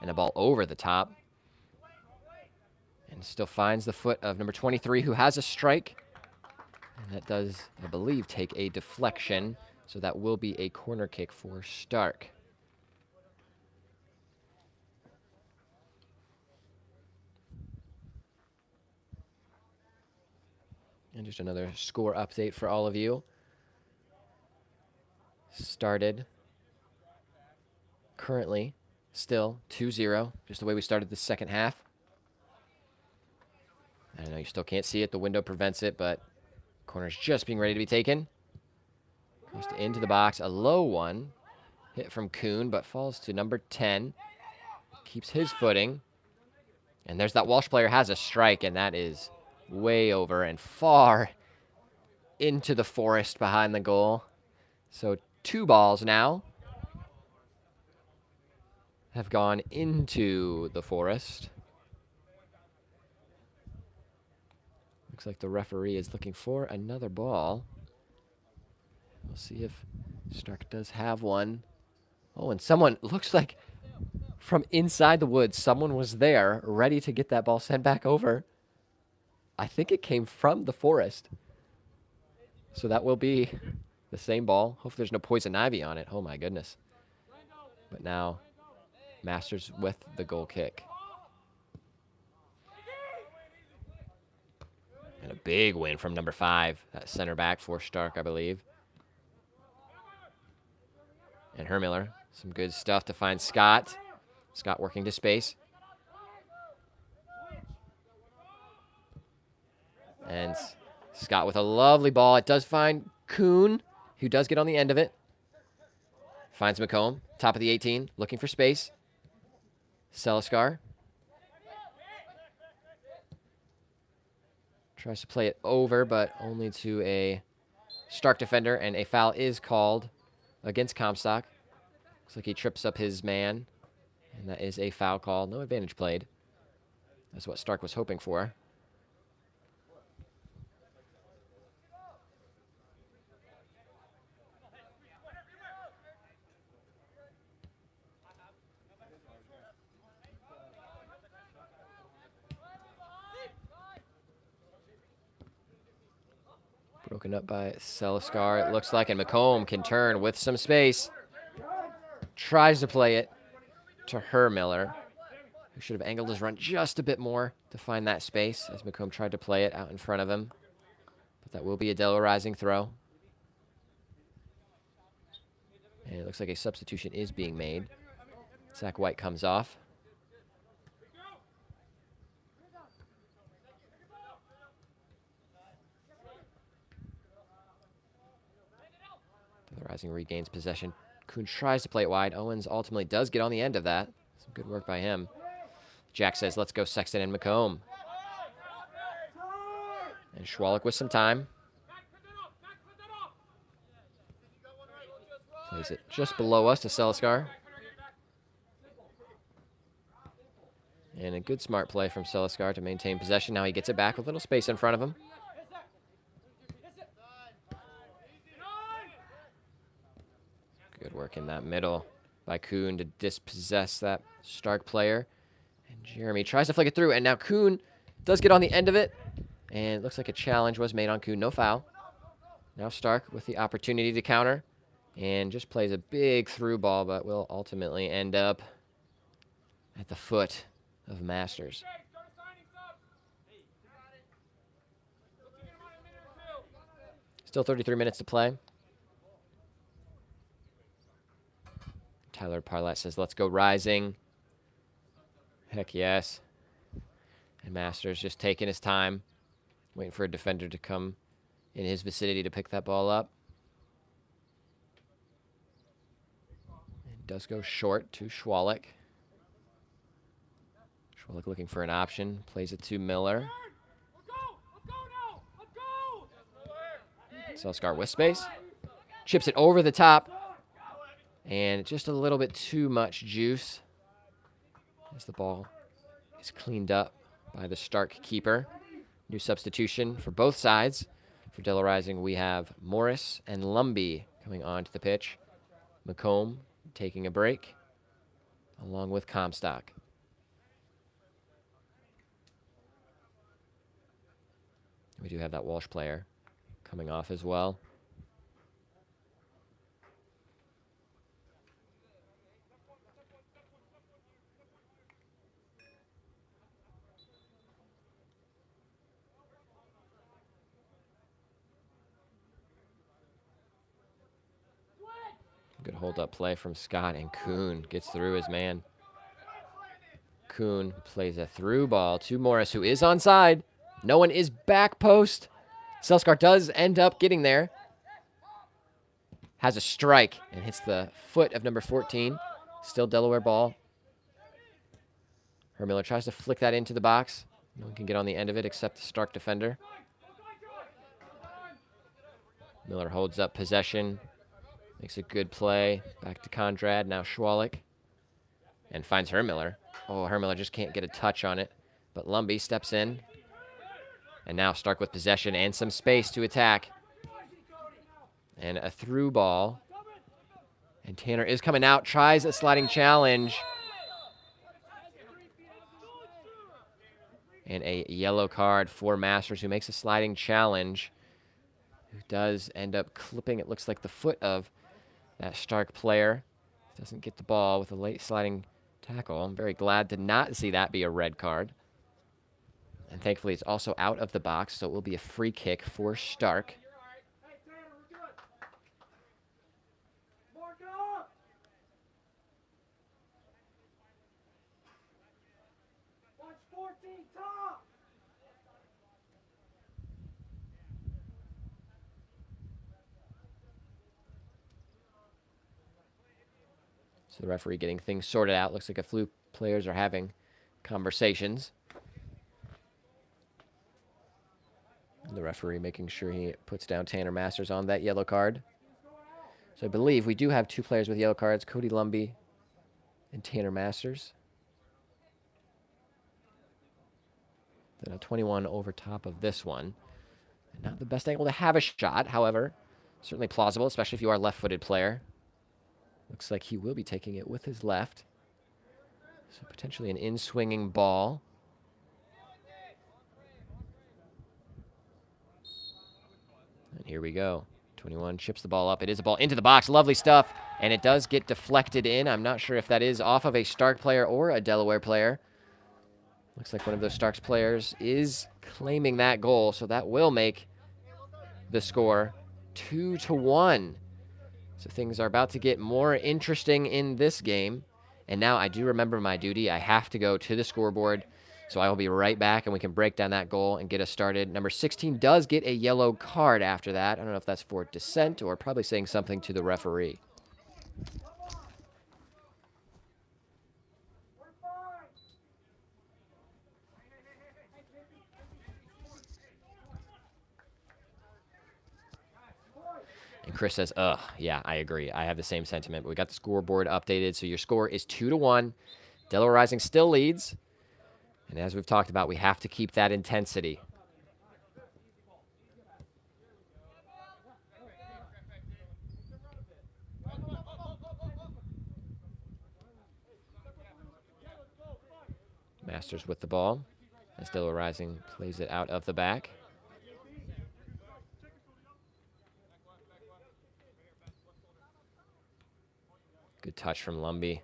And a ball over the top. And still finds the foot of number 23, who has a strike. And that does, I believe, take a deflection. So that will be a corner kick for Stark. And just another score update for all of you. Started currently still 2-0, just the way we started the second half. I know you still can't see it. The window prevents it, but corner's just being ready to be taken. Goes into the box. A low one. Hit from Kuhn, but falls to number 10. Keeps his footing. And there's that Walsh player has a strike, and that is way over and far into the forest behind the goal. So 2 balls now have gone into the forest. Looks like the referee is looking for another ball. We'll see if Stark does have one. Oh, and someone, looks like from inside the woods, someone was there ready to get that ball sent back over. I think it came from the forest. So that will be the same ball. Hopefully there's no poison ivy on it. Oh my goodness. But now Masters with the goal kick. big win from number 5, that center back for Stark, I believe. And Hermiller, some good stuff to find Scott. Scott working to space. And Scott with a lovely ball. It does find Kuhn, who does get on the end of it. Finds McComb, top of the 18, looking for space. Seliskar tries to play it over, but only to a Stark defender, and a foul is called against Comstock. Looks like he trips up his man, and that is a foul call. No advantage played. That's what Stark was hoping for. Broken up by Seliskar, it looks like, and McComb can turn with some space. Tries to play it to Hermiller, who should have angled his run just a bit more to find that space, as McComb tried to play it out in front of him. But that will be a Delaware Rising throw. And it looks like a substitution is being made. Zach White comes off. The Rising regains possession. Kuhn tries to play it wide. Owens ultimately does get on the end of that. Some good work by him. Jack says, let's go Sexton and McComb. And Schwalik with some time. Plays it just below us to Seliskar. And a good smart play from Seliskar to maintain possession. Now he gets it back with a little space in front of him. Good work in that middle by Kuhn to dispossess that Stark player. And Jeremy tries to flick it through, and now Kuhn does get on the end of it. And it looks like a challenge was made on Kuhn. No foul. Now Stark with the opportunity to counter. And just plays a big through ball, but will ultimately end up at the foot of Masters. Still 33 minutes to play. Tyler Parlett says, let's go Rising. Heck yes. And Masters just taking his time, waiting for a defender to come in his vicinity to pick that ball up. It does go short to Schwalik. Schwalik looking for an option. Plays it to Miller. Seliskar with space. Chips it over the top. And just a little bit too much juice as the ball is cleaned up by the Stark keeper. New substitution for both sides. For Delaware Rising, we have Morris and Lumbee coming onto the pitch. McComb taking a break, along with Comstock. We do have that Walsh player coming off as well. Good hold-up play from Scott, and Kuhn gets through his man. Kuhn plays a through ball to Morris, who is onside. No one is back post. Seliskar does end up getting there. Has a strike and hits the foot of number 14. Still Delaware ball. Hermiller tries to flick that into the box. No one can get on the end of it except the Stark defender. Miller holds up possession. Makes a good play. Back to Conrad. Now Schwalik. And finds Hermiller. Oh, Hermiller just can't get a touch on it. But Lumbee steps in. And now Stark with possession and some space to attack. And a through ball. And Tanner is coming out. Tries a sliding challenge. And a yellow card for Masters, who makes a sliding challenge. Who does end up clipping, it looks like, the foot of that Stark player. Doesn't get the ball with a late sliding tackle. I'm very glad to not see that be a red card. And thankfully, it's also out of the box, so it will be a free kick for Stark. So the referee getting things sorted out. Looks like a few players are having conversations. And the referee making sure he puts down Tanner Masters on that yellow card. So I believe we do have 2 players with yellow cards, Cody Lumby and Tanner Masters. Then a 21 over top of this one. Not the best angle to have a shot, however, certainly plausible, especially if you are a left-footed player. Looks like he will be taking it with his left. So potentially an in-swinging ball. And here we go. 21 chips the ball up. It is a ball into the box. Lovely stuff. And it does get deflected in. I'm not sure if that is off of a Stark player or a Delaware player. Looks like one of those Starks players is claiming that goal. So that will make the score 2-1. So things are about to get more interesting in this game. And now I do remember my duty. I have to go to the scoreboard. So I will be right back, and we can break down that goal and get us started. Number 16 does get a yellow card after that. I don't know if that's for dissent or probably saying something to the referee. And Chris says, ugh, yeah, I agree. I have the same sentiment. But we got the scoreboard updated. So your score is 2-1. Delaware Rising still leads. And as we've talked about, we have to keep that intensity. Masters with the ball as Delaware Rising plays it out of the back. Good touch from Lumby.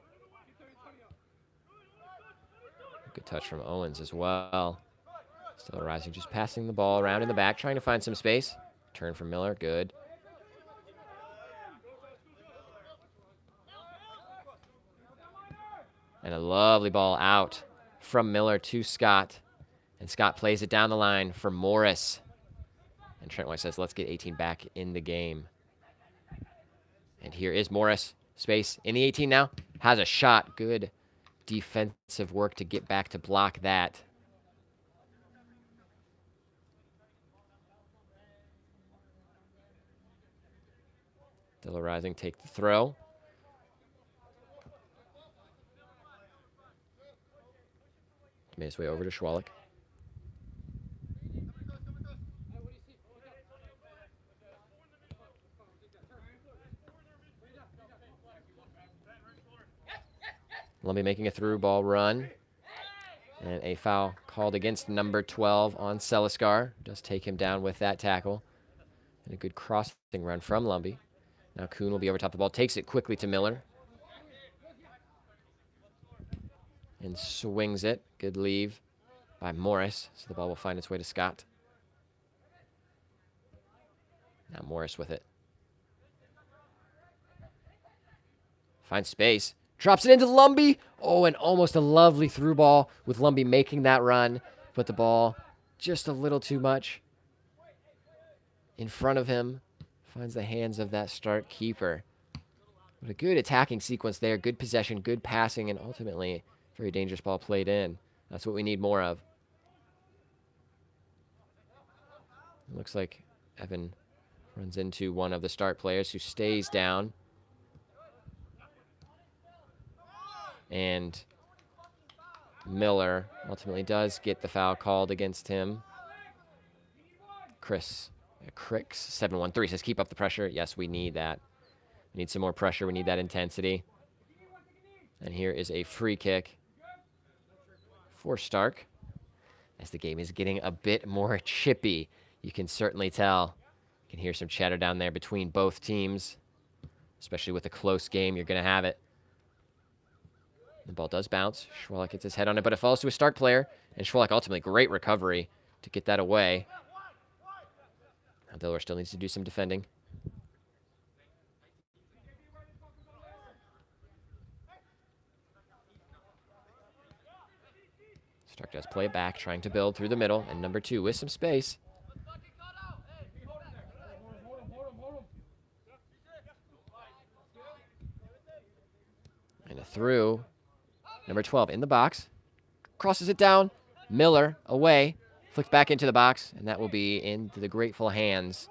Good touch from Owens as well. Still Rising, just passing the ball around in the back, trying to find some space. Turn from Miller, good. And a lovely ball out from Miller to Scott. And Scott plays it down the line for Morris. And Trent White says, let's get 18 back in the game. And here is Morris. Space in the 18 now. Has a shot. Good defensive work to get back to block that. Delaware Rising take the throw. Made his way over to Schwalik. Lumby making a through ball run. And a foul called against number 12 on Seliskar. Does take him down with that tackle. And a good crossing run from Lumby. Now Kuhn will be over top of the ball. Takes it quickly to Miller. And swings it. Good leave by Morris. So the ball will find its way to Scott. Now Morris with it. Finds space. Drops it into Lumby. Oh, and almost a lovely through ball with Lumby making that run. But the ball just a little too much in front of him. Finds the hands of that Stark keeper. But a good attacking sequence there. Good possession, good passing, and ultimately very dangerous ball played in. That's what we need more of. It looks like Evan runs into one of the Stark players who stays down. And Miller ultimately does get the foul called against him. Cricks 713 says keep up the pressure. Yes, we need that. We need some more pressure. We need that intensity. And here is a free kick for Stark. As the game is getting a bit more chippy, you can certainly tell. You can hear some chatter down there between both teams. Especially with a close game, you're going to have it. The ball does bounce. Schwalek gets his head on it, but it falls to a Stark player. And Schwalek ultimately, great recovery to get that away. Now Delaware still needs to do some defending. Stark does play it back, trying to build through the middle. And number 2 with some space. And a through. Number 12 in the box. Crosses it down. Miller away. Flicked back into the box. And that will be into the grateful hands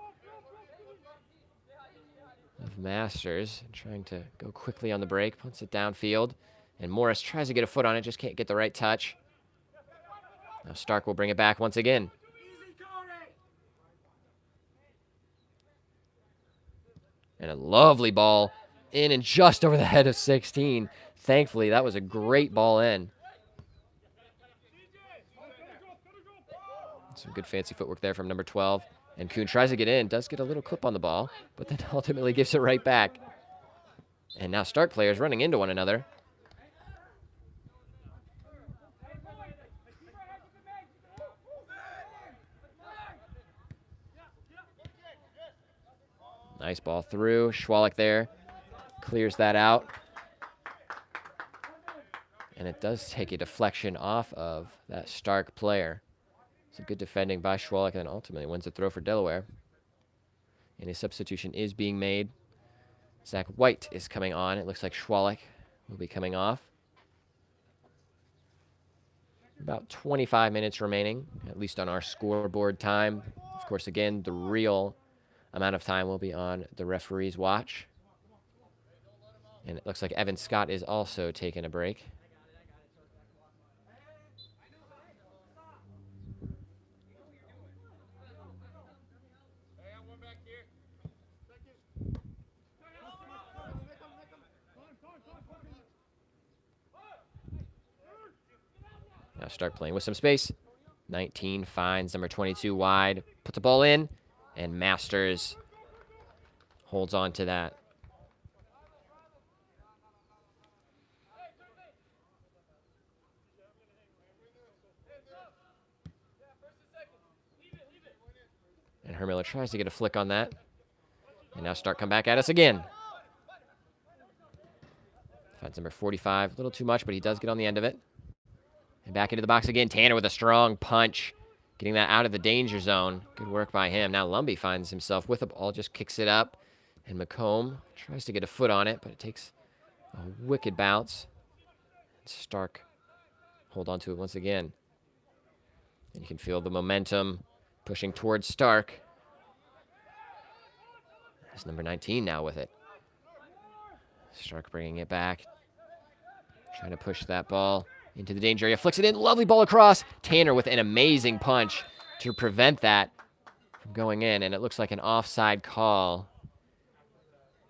of Masters. Trying to go quickly on the break. Puts it downfield. And Morris tries to get a foot on it. Just can't get the right touch. Now Stark will bring it back once again. And a lovely ball in and just over the head of 16. Thankfully, that was a great ball in. Some good fancy footwork there from number 12. And Kuhn tries to get in, does get a little clip on the ball, but then ultimately gives it right back. And now Stark players running into one another. Nice ball through. Schwalek there clears that out. And it does take a deflection off of that Stark player. It's a good defending by Schwalek, and then ultimately wins the throw for Delaware. And a substitution is being made. Zach White is coming on. It looks like Schwalek will be coming off. About 25 minutes remaining, at least on our scoreboard time. Of course, again, the real amount of time will be on the referee's watch. And it looks like Evan Scott is also taking a break. Now Stark playing with some space. 19 finds number 22 wide. Puts the ball in. And Masters holds on to that. And Hermiller tries to get a flick on that. And now Stark come back at us again. Finds number 45. A little too much, but he does get on the end of it. And back into the box again. Tanner with a strong punch. Getting that out of the danger zone. Good work by him. Now Lumbee finds himself with the ball. Just kicks it up. And McComb tries to get a foot on it, but it takes a wicked bounce. And Stark hold on to it once again. And you can feel the momentum pushing towards Stark. That's number 19 now with it. Stark bringing it back. Trying to push that ball into the danger area. Flicks it in. Lovely ball across. Tanner with an amazing punch to prevent that from going in. And it looks like an offside call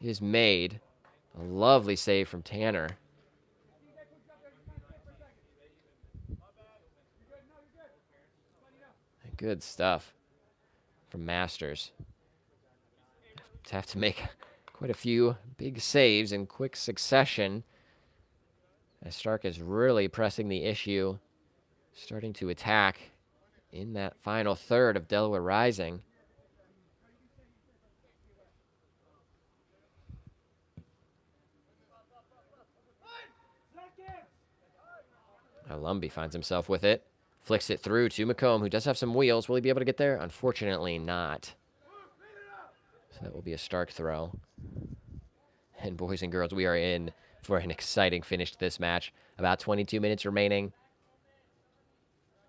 is made. A lovely save from Tanner. Good stuff from Masters. Have to make quite a few big saves in quick succession, as Stark is really pressing the issue, starting to attack in that final third of Delaware Rising. Now Lumbee finds himself with it. Flicks it through to McComb, who does have some wheels. Will he be able to get there? Unfortunately not. So that will be a Stark throw. And boys and girls, we are in for an exciting finish to this match. About 22 minutes remaining.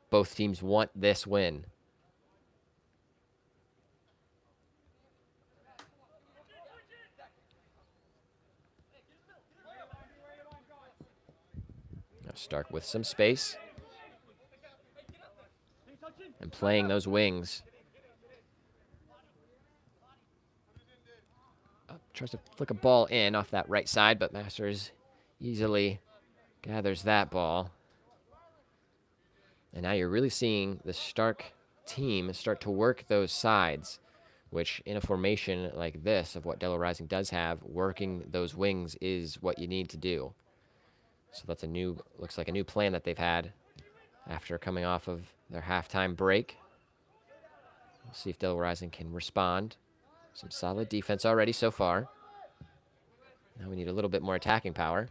Both teams want this win. Now Stark with some space. And playing those wings. Tries to flick a ball in off that right side, but Masters easily gathers that ball. And now you're really seeing the Stark team start to work those sides, which in a formation like this of what Delaware Rising does have, working those wings is what you need to do. So that's looks like a new plan that they've had after coming off of their halftime break. We'll see if Delaware Rising can respond. Some solid defense already so far. Now we need a little bit more attacking power.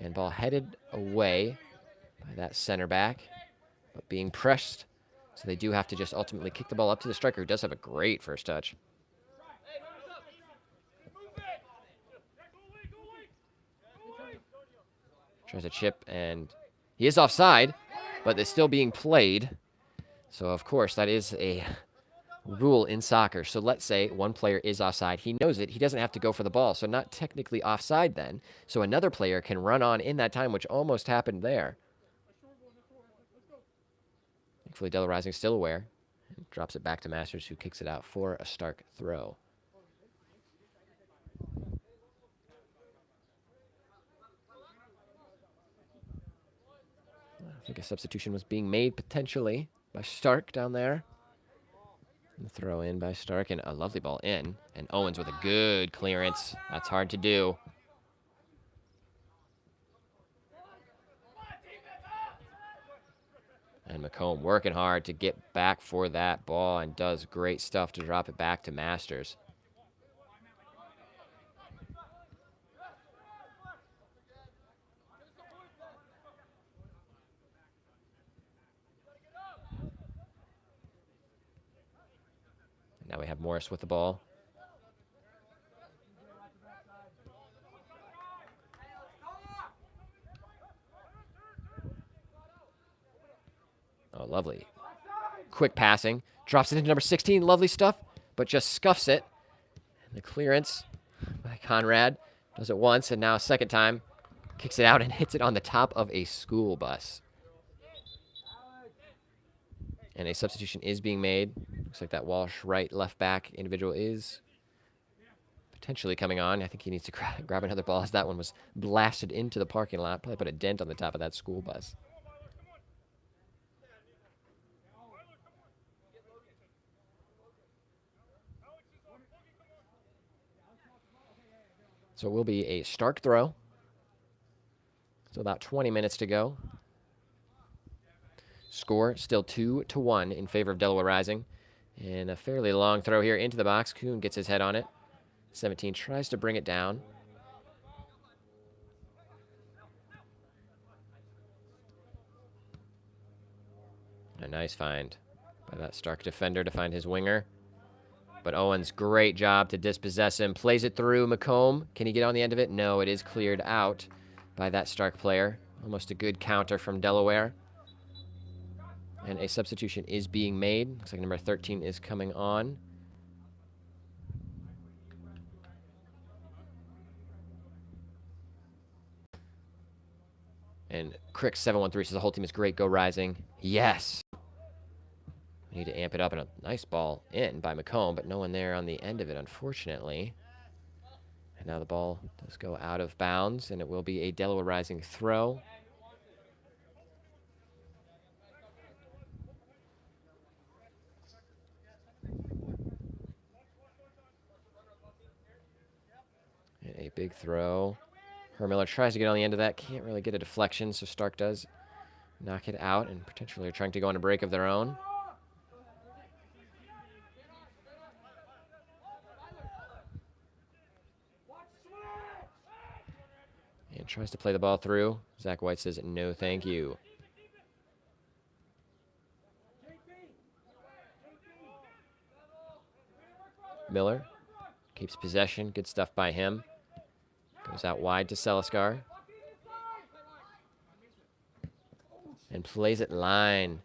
And ball headed away by that center back, but being pressed. So they do have to just ultimately kick the ball up to the striker, who does have a great first touch. Tries to chip, and he is offside, but it's still being played. So, of course, that is a rule in soccer. So let's say one player is offside. He knows it. He doesn't have to go for the ball. So not technically offside then. So another player can run on in that time, which almost happened there. Thankfully, Delaware Rising still aware. And drops it back to Masters, who kicks it out for a Stark throw. I think a substitution was being made potentially by Stark down there. And throw in by Stark, and a lovely ball in. And Owens with a good clearance. That's hard to do. And McComb working hard to get back for that ball and does great stuff to drop it back to Masters. Now we have Morris with the ball. Oh, lovely. Quick passing. Drops it into number 16. Lovely stuff, but just scuffs it. And the clearance by Conrad does it once, and now a second time. Kicks it out and hits it on the top of a school bus. And a substitution is being made. Looks like that Walsh right left back individual is potentially coming on. I think he needs to grab another ball, as that one was blasted into the parking lot. Probably put a dent on the top of that school bus. So it will be a Stark throw. So about 20 minutes to go. Score still 2-1 in favor of Delaware Rising. And a fairly long throw here into the box. Kuhn gets his head on it. 17 tries to bring it down. A nice find by that Stark defender to find his winger. But Owens, great job to dispossess him. Plays it through McComb. Can he get on the end of it? No, it is cleared out by that Stark player. Almost a good counter from Delaware. And a substitution is being made. Looks like number 13 is coming on. And Crick 713 says the whole team is great. Go Rising. Yes. We need to amp it up, and a nice ball in by McComb, but no one there on the end of it, unfortunately. And now the ball does go out of bounds, and it will be a Delaware Rising throw. And a big throw. Hermiller tries to get on the end of that. Can't really get a deflection, so Stark does knock it out, and potentially are trying to go on a break of their own. And tries to play the ball through. Zach White says, no, thank you. Miller keeps possession. Good stuff by him. Goes out wide to Seliskar. And plays it line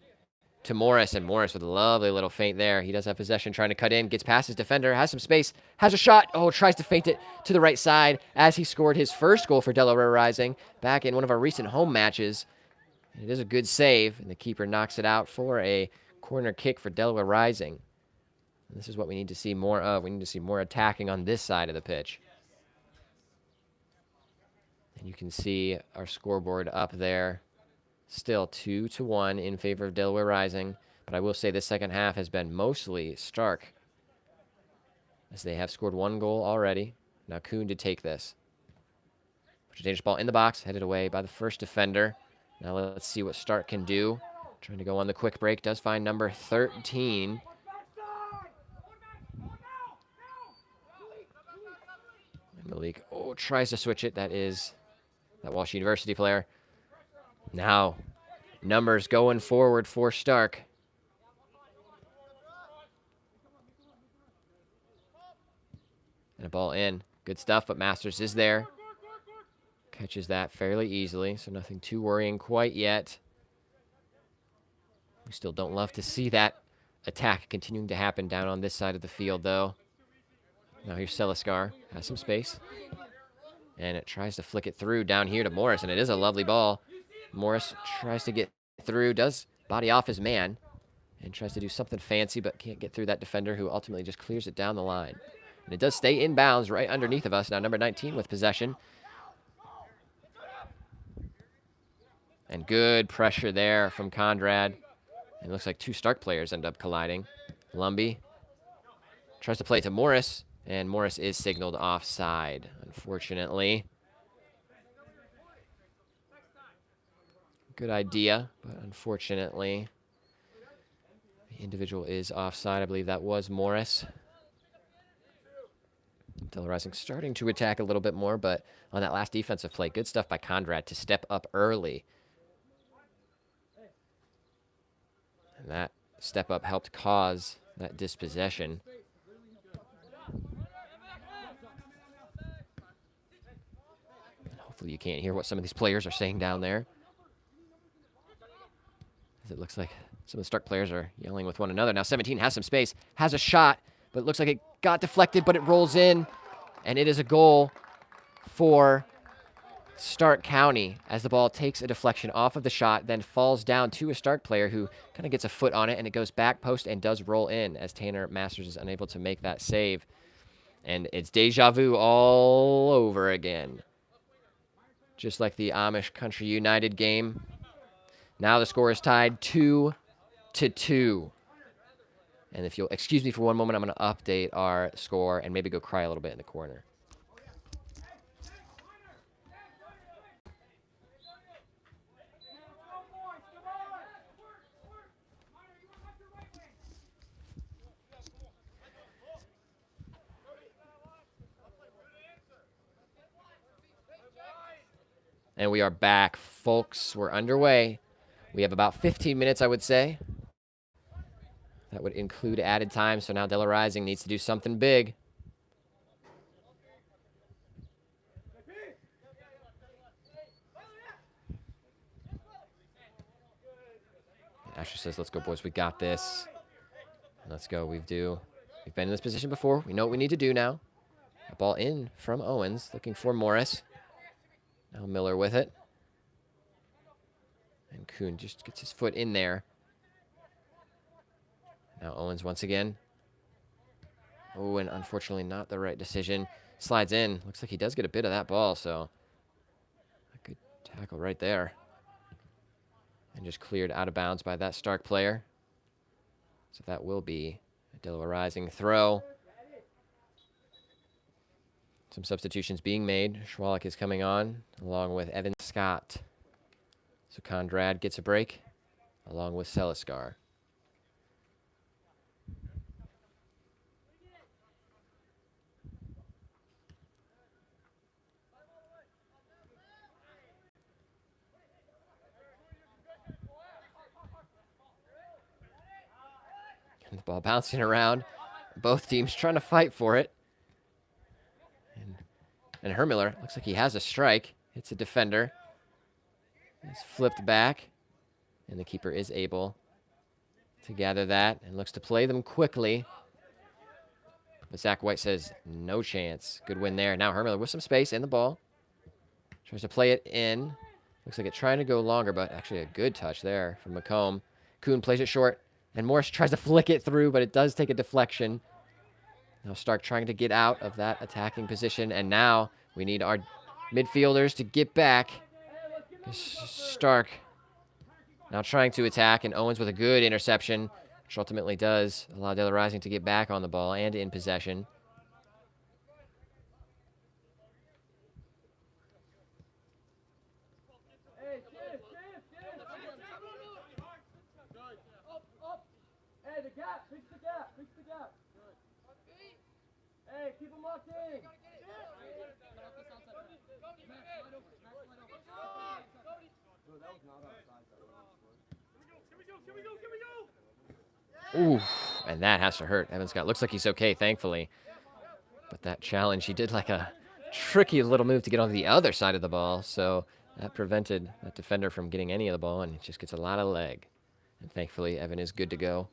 to Morris. And Morris with a lovely little feint there. He does have possession, trying to cut in. Gets past his defender. Has some space. Has a shot. Oh, tries to feint it to the right side as he scored his first goal for Delaware Rising back in one of our recent home matches. And it is a good save. And the keeper knocks it out for a corner kick for Delaware Rising. And this is what we need to see more of. We need to see more attacking on this side of the pitch. And you can see our scoreboard up there. Still 2-1 in favor of Delaware Rising. But I will say this second half has been mostly Stark, as they have scored one goal already. Now Kuhn to take this. Puts a dangerous ball in the box, headed away by the first defender. Now let's see what Stark can do. Trying to go on the quick break. Does find number 13. And Malik, tries to switch it. That is that Walsh University player. Now, numbers going forward for Stark. And a ball in. Good stuff, but Masters is there. Catches that fairly easily, so nothing too worrying quite yet. We still don't love to see that attack continuing to happen down on this side of the field, though. Now here's Seliskar. Has some space. And it tries to flick it through down here to Morris, and it is a lovely ball. Morris tries to get through, does body off his man, and tries to do something fancy, but can't get through that defender, who ultimately just clears it down the line. And it does stay in bounds right underneath of us. Now number 19 with possession. And good pressure there from Conrad. It looks like two Stark players end up colliding. Lumby tries to play it to Morris, and Morris is signaled offside, unfortunately. Good idea, but unfortunately, the individual is offside. I believe that was Morris. Delaware Rising starting to attack a little bit more, but on that last defensive play, good stuff by Conrad to step up early. And that step up helped cause that dispossession. Hopefully you can't hear what some of these players are saying down there, as it looks like some of the Stark players are yelling with one another. Now 17 has some space, has a shot, but it looks like it got deflected, but it rolls in, and it is a goal for Stark County, as the ball takes a deflection off of the shot, then falls down to a Stark player who kind of gets a foot on it, and it goes back post and does roll in, as Tanner Masters is unable to make that save. And it's deja vu all over again. Just like the Amish Country United game. Now the score is tied 2-2. And if you'll excuse me for one moment, I'm going to update our score and maybe go cry a little bit in the corner. And we are back, folks. We're underway. We have about 15 minutes, I would say. That would include added time, so now Delaware Rising needs to do something big. Asher says, let's go, boys. We got this. Let's go. We've been in this position before. We know what we need to do now. A ball in from Owens, looking for Morris. Now Miller with it. And Kuhn just gets his foot in there. Now Owens once again. Oh, and unfortunately not the right decision. Slides in. Looks like he does get a bit of that ball, so a good tackle right there. And just cleared out of bounds by that Stark player. So that will be a Delaware Rising throw. Some substitutions being made. Schwalik is coming on, along with Evan Scott. So Conrad gets a break, along with Seliskar. And the ball bouncing around. Both teams trying to fight for it. And Hermiller looks like he has a strike. Hits a defender. He's flipped back. And the keeper is able to gather that and looks to play them quickly. But Zach White says, no chance. Good win there. Now Hermiller with some space in the ball. Tries to play it in. Looks like it's trying to go longer, but actually a good touch there from McComb. Kuhn plays it short. And Morris tries to flick it through, but it does take a deflection. Now Stark trying to get out of that attacking position. And now we need our midfielders to get back. Stark now trying to attack, and Owens with a good interception, which ultimately does allow Delaware Rising to get back on the ball and in possession. Ooh, and that has to hurt. Evan Scott looks like he's okay, thankfully. But that challenge, he did like a tricky little move to get on the other side of the ball, so that prevented that defender from getting any of the ball, and he just gets a lot of leg. And thankfully, Evan is good to go.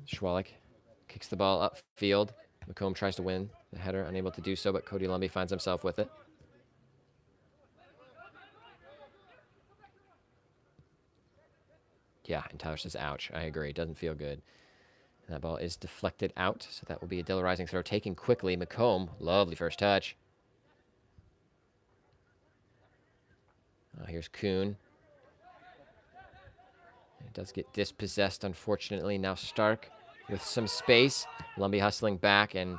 Schwalik kicks the ball upfield. McComb tries to win the header, unable to do so, but Cody Lumby finds himself with it. Yeah, and Tyler says, ouch. I agree. It doesn't feel good. And that ball is deflected out, so that will be a Dilla Rising throw taken quickly. McComb, lovely first touch. Here's Kuhn. It does get dispossessed, unfortunately. Now Stark with some space. Lumby hustling back, and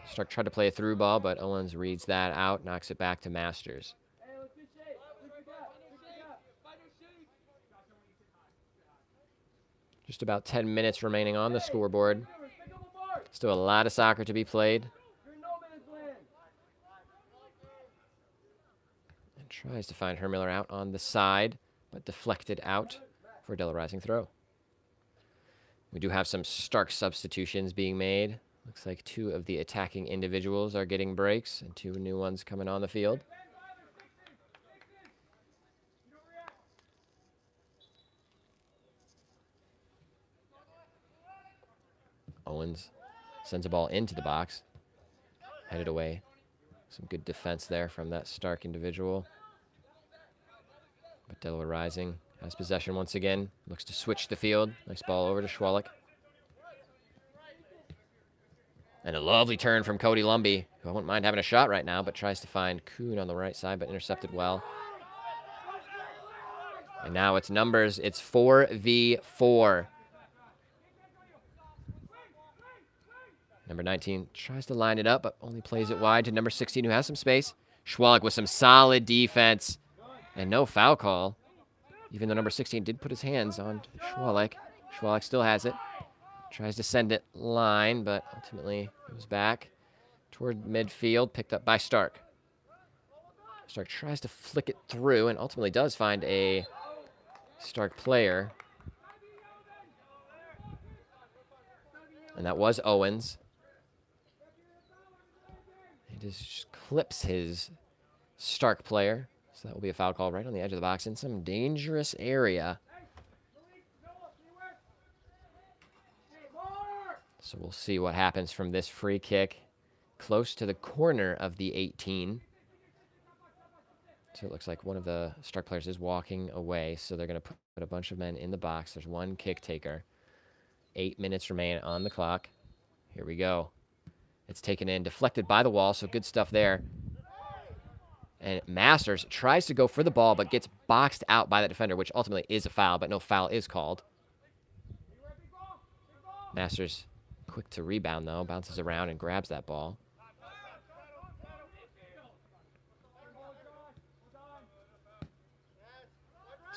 Stark tried to play a through ball, but Owens reads that out, knocks it back to Masters. Just about 10 minutes remaining on the scoreboard. Still a lot of soccer to be played. And tries to find Hermiller out on the side, but deflected out for a Dilla Rising throw. We do have some Stark substitutions being made. Looks like 2 of the attacking individuals are getting breaks and 2 new ones coming on the field. Owens sends a ball into the box, headed away. Some good defense there from that Stark individual. But Delaware Rising has possession once again. Looks to switch the field. Nice ball over to Schwalik. And a lovely turn from Cody Lumby, who I wouldn't mind having a shot right now, but tries to find Kuhn on the right side, but intercepted well. And now it's numbers. It's 4v4. Number 19 tries to line it up, but only plays it wide to number 16, who has some space. Schwalik with some solid defense and no foul call, even though number 16 did put his hands on Schwalik. Schwalik still has it. Tries to send it line, but ultimately goes back toward midfield, picked up by Stark. Stark tries to flick it through and ultimately does find a Stark player. And that was Owens. He just clips his Stark player. So that will be a foul call right on the edge of the box in some dangerous area. So we'll see what happens from this free kick. Close to the corner of the 18. So it looks like one of the Stark players is walking away. So they're going to put a bunch of men in the box. There's one kick taker. 8 minutes remain on the clock. Here we go. It's taken in, deflected by the wall, so good stuff there. And Masters tries to go for the ball, but gets boxed out by the defender, which ultimately is a foul, but no foul is called. Masters quick to rebound, though. Bounces around and grabs that ball.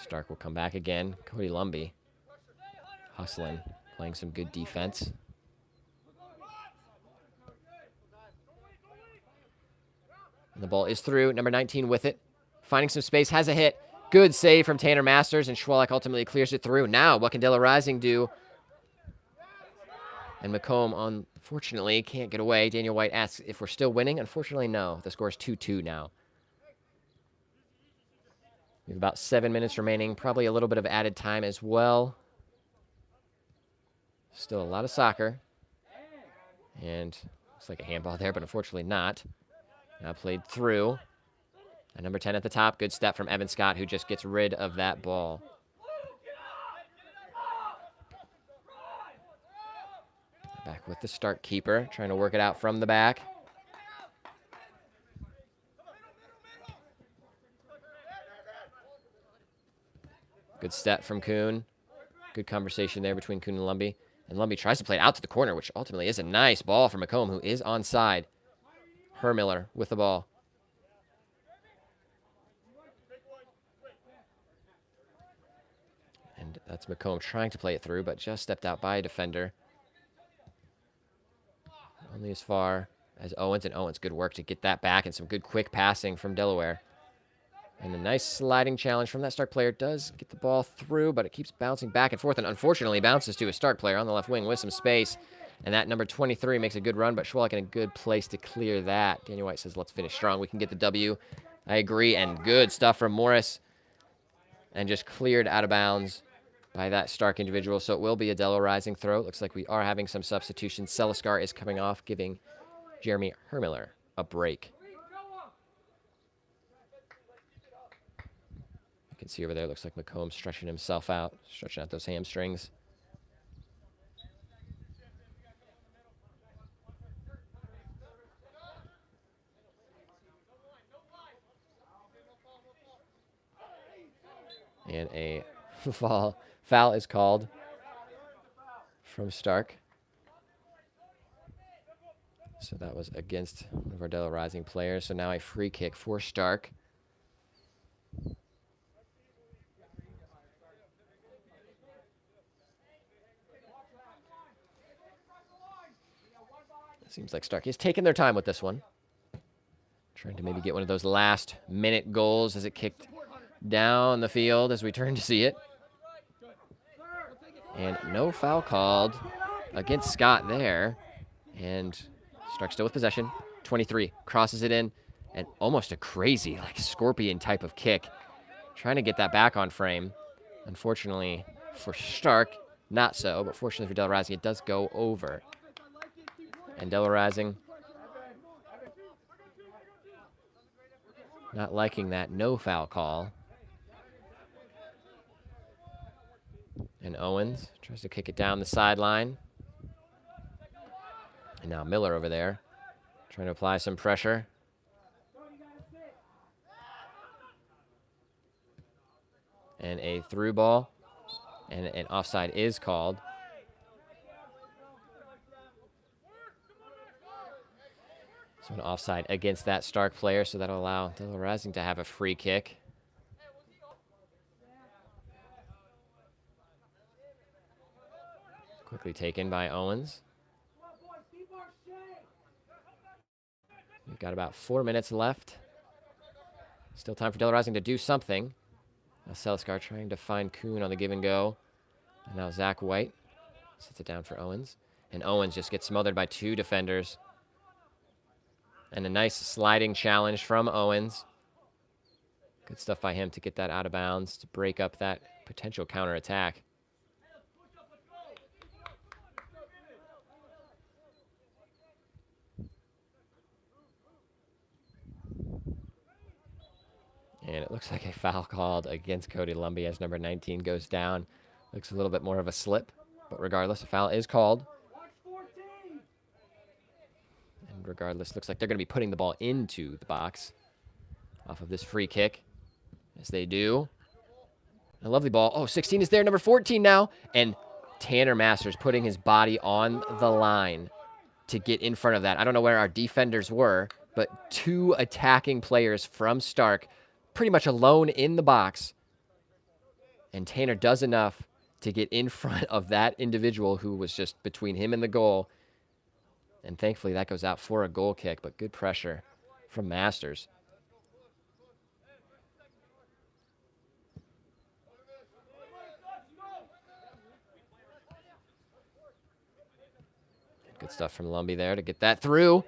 Stark will come back again. Cody Lumby hustling, playing some good defense. And the ball is through. Number 19 with it. Finding some space, has a hit. Good save from Tanner Masters, and Schwalik ultimately clears it through. Now, what can Dilla Rising do? And McComb, unfortunately, can't get away. Daniel White asks if we're still winning. Unfortunately, no. The score is 2-2 now. We have about 7 minutes remaining. Probably a little bit of added time as well. Still a lot of soccer. And looks like a handball there, but unfortunately not. Now played through. And number 10 at the top. Good step from Evan Scott, who just gets rid of that ball. Back with the Stark keeper, trying to work it out from the back. Good step from Kuhn. Good conversation there between Kuhn and Lumby. And Lumby tries to play it out to the corner, which ultimately is a nice ball from McComb, who is onside. Hermiller with the ball. That's McComb trying to play it through, but just stepped out by a defender. Only as far as Owens, and Owens, good work to get that back, and some good quick passing from Delaware. And a nice sliding challenge from that Stark player. Does get the ball through, but it keeps bouncing back and forth, and unfortunately bounces to a Stark player on the left wing with some space. And that number 23 makes a good run, but Schwalek in a good place to clear that. Daniel White says, let's finish strong. We can get the W. I agree, and good stuff from Morris. And just cleared out of bounds by that Stark individual. So it will be a Delaware Rising throw. It looks like we are having some substitutions. Seliskar is coming off, giving Jeremy Hermiller a break. You can see over there, looks like McComb stretching himself out, stretching out those hamstrings. And a foul is called from Stark. So that was against one of our Delaware Rising players. So now a free kick for Stark. Seems like Stark is taking their time with this one. Trying to maybe get one of those last minute goals as it kicked down the field as we turn to see it. And no foul called against Scott there. And Stark still with possession. 23 crosses it in. And almost a crazy, like, scorpion type of kick. Trying to get that back on frame. Unfortunately for Stark, not so. But fortunately for Delaware Rising, it does go over. And Delaware Rising not liking that no foul call. And Owens tries to kick it down the sideline. And now Miller over there trying to apply some pressure. And a through ball. And an offside is called. So an offside against that Stark player, so that'll allow Delaware Rising to have a free kick. Quickly taken by Owens. We've got about 4 minutes left. Still time for Delaware Rising to do something. Now Seliskar trying to find Kuhn on the give and go. And now Zach White sets it down for Owens. And Owens just gets smothered by two defenders. And a nice sliding challenge from Owens. Good stuff by him to get that out of bounds, to break up that potential counterattack. And it looks like a foul called against Cody Lumbie as number 19 goes down. Looks a little bit more of a slip, but regardless, a foul is called. And regardless, looks like they're going to be putting the ball into the box off of this free kick, as they do. A lovely ball. Oh, 16 is there, number 14 now. And Tanner Masters putting his body on the line to get in front of that. I don't know where our defenders were, but two attacking players from Stark pretty much alone in the box. And Tanner does enough to get in front of that individual who was just between him and the goal. And thankfully that goes out for a goal kick, but good pressure from Masters. Good stuff from Lumbie there to get that through.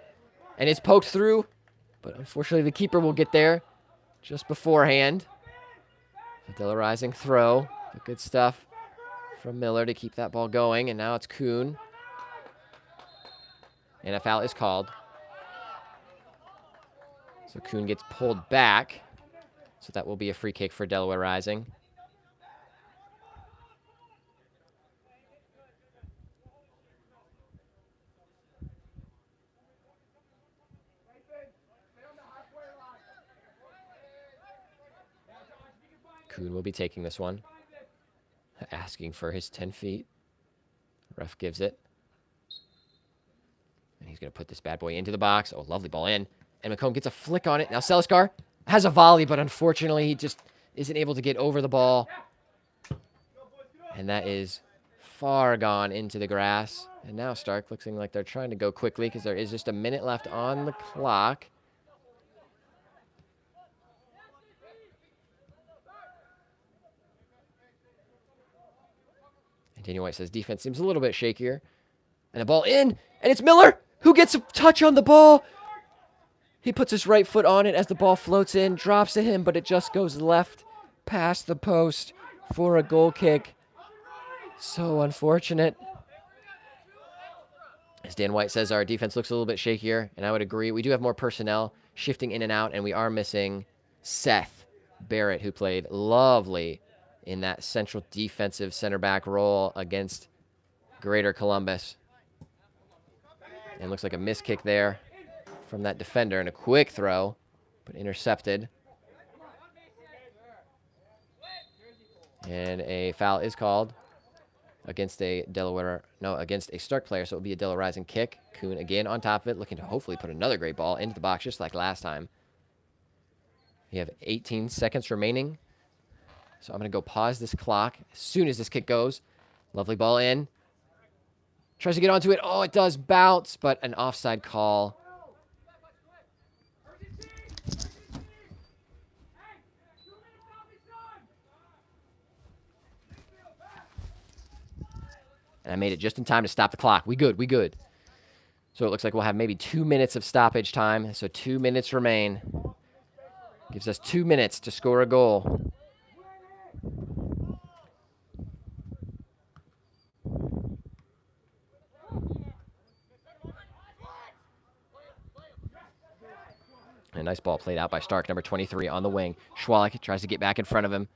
And it's poked through, but unfortunately the keeper will get there just beforehand. Delaware Rising throw. But good stuff from Miller to keep that ball going. And now it's Kuhn. And a foul is called. So Kuhn gets pulled back. So that will be a free kick for Delaware Rising. Kuhn will be taking this one. Asking for his 10 feet. Ref gives it. And he's going to put this bad boy into the box. Oh, lovely ball in. And McComb gets a flick on it. Now Seliskar has a volley, but unfortunately he just isn't able to get over the ball. And that is far gone into the grass. And now Stark looking like they're trying to go quickly because there is just a minute left on the clock. And Daniel White says defense seems a little bit shakier. And a ball in, and it's Miller who gets a touch on the ball. He puts his right foot on it as the ball floats in, drops to him, but it just goes left past the post for a goal kick. So unfortunate. As Dan White says, our defense looks a little bit shakier, and I would agree. We do have more personnel shifting in and out, and we are missing Seth Barrett, who played lovely in that central defensive center back role against Greater Columbus. And looks like a missed kick there from that defender, and a quick throw, but intercepted. And a foul is called against a against a Stark player, so it will be a Delaware Rising kick. Kuhn again on top of it, looking to hopefully put another great ball into the box, just like last time. We have 18 seconds remaining, so I'm going to go pause this clock as soon as this kick goes. Lovely ball in. Tries to get onto it. Oh, it does bounce, but an offside call. And I made it just in time to stop the clock. We good, we good. So it looks like we'll have maybe 2 minutes of stoppage time. So 2 minutes remain. Gives us 2 minutes to score a goal. A nice ball played out by Stark, number 23 on the wing. Schwalik tries to get back in front of him.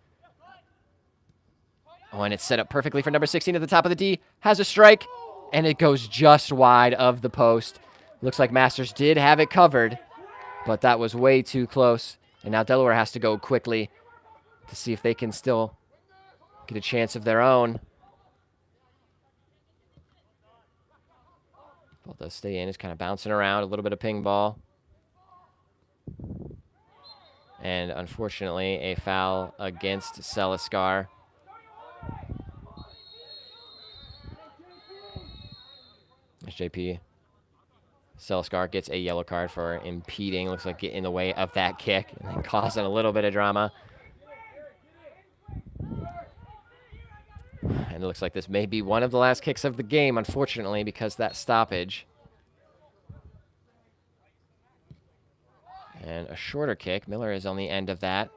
Oh, and it's set up perfectly for number 16 at the top of the D. Has a strike, and it goes just wide of the post. Looks like Masters did have it covered, but that was way too close. And now Delaware has to go quickly to see if they can still get a chance of their own. Ball does stay in. It's kind of bouncing around. A little bit of ping ball. And unfortunately, a foul against Seliskar. JP Seliskar gets a yellow card for impeding. Looks like getting in the way of that kick and then causing a little bit of drama. And it looks like this may be one of the last kicks of the game, unfortunately, because that stoppage. And a shorter kick. Miller is on the end of that.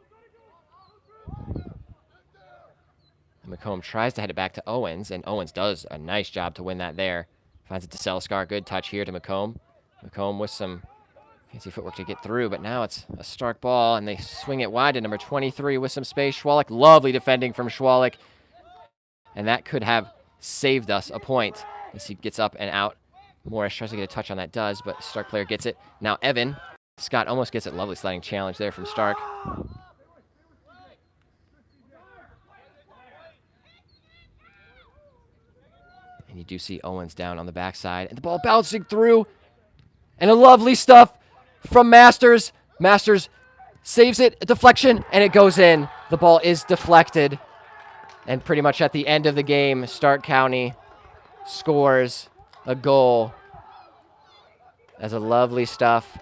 And McComb tries to head it back to Owens, and Owens does a nice job to win that there. Finds it to Seliskar. Good touch here to McComb. McComb with some fancy footwork to get through, but now it's a Stark ball, and they swing it wide to number 23 with some space. Schwalik, lovely defending from Schwalik. And that could have saved us a point as he gets up and out. Morris tries to get a touch on that, does, but Stark player gets it. Now Evan Scott almost gets it. Lovely sliding challenge there from Stark. And you do see Owens down on the backside. And the ball bouncing through. And a lovely stuff from Masters. Masters saves it, a deflection, and it goes in. The ball is deflected. And pretty much at the end of the game, Stark County scores a goal. That's a lovely stuff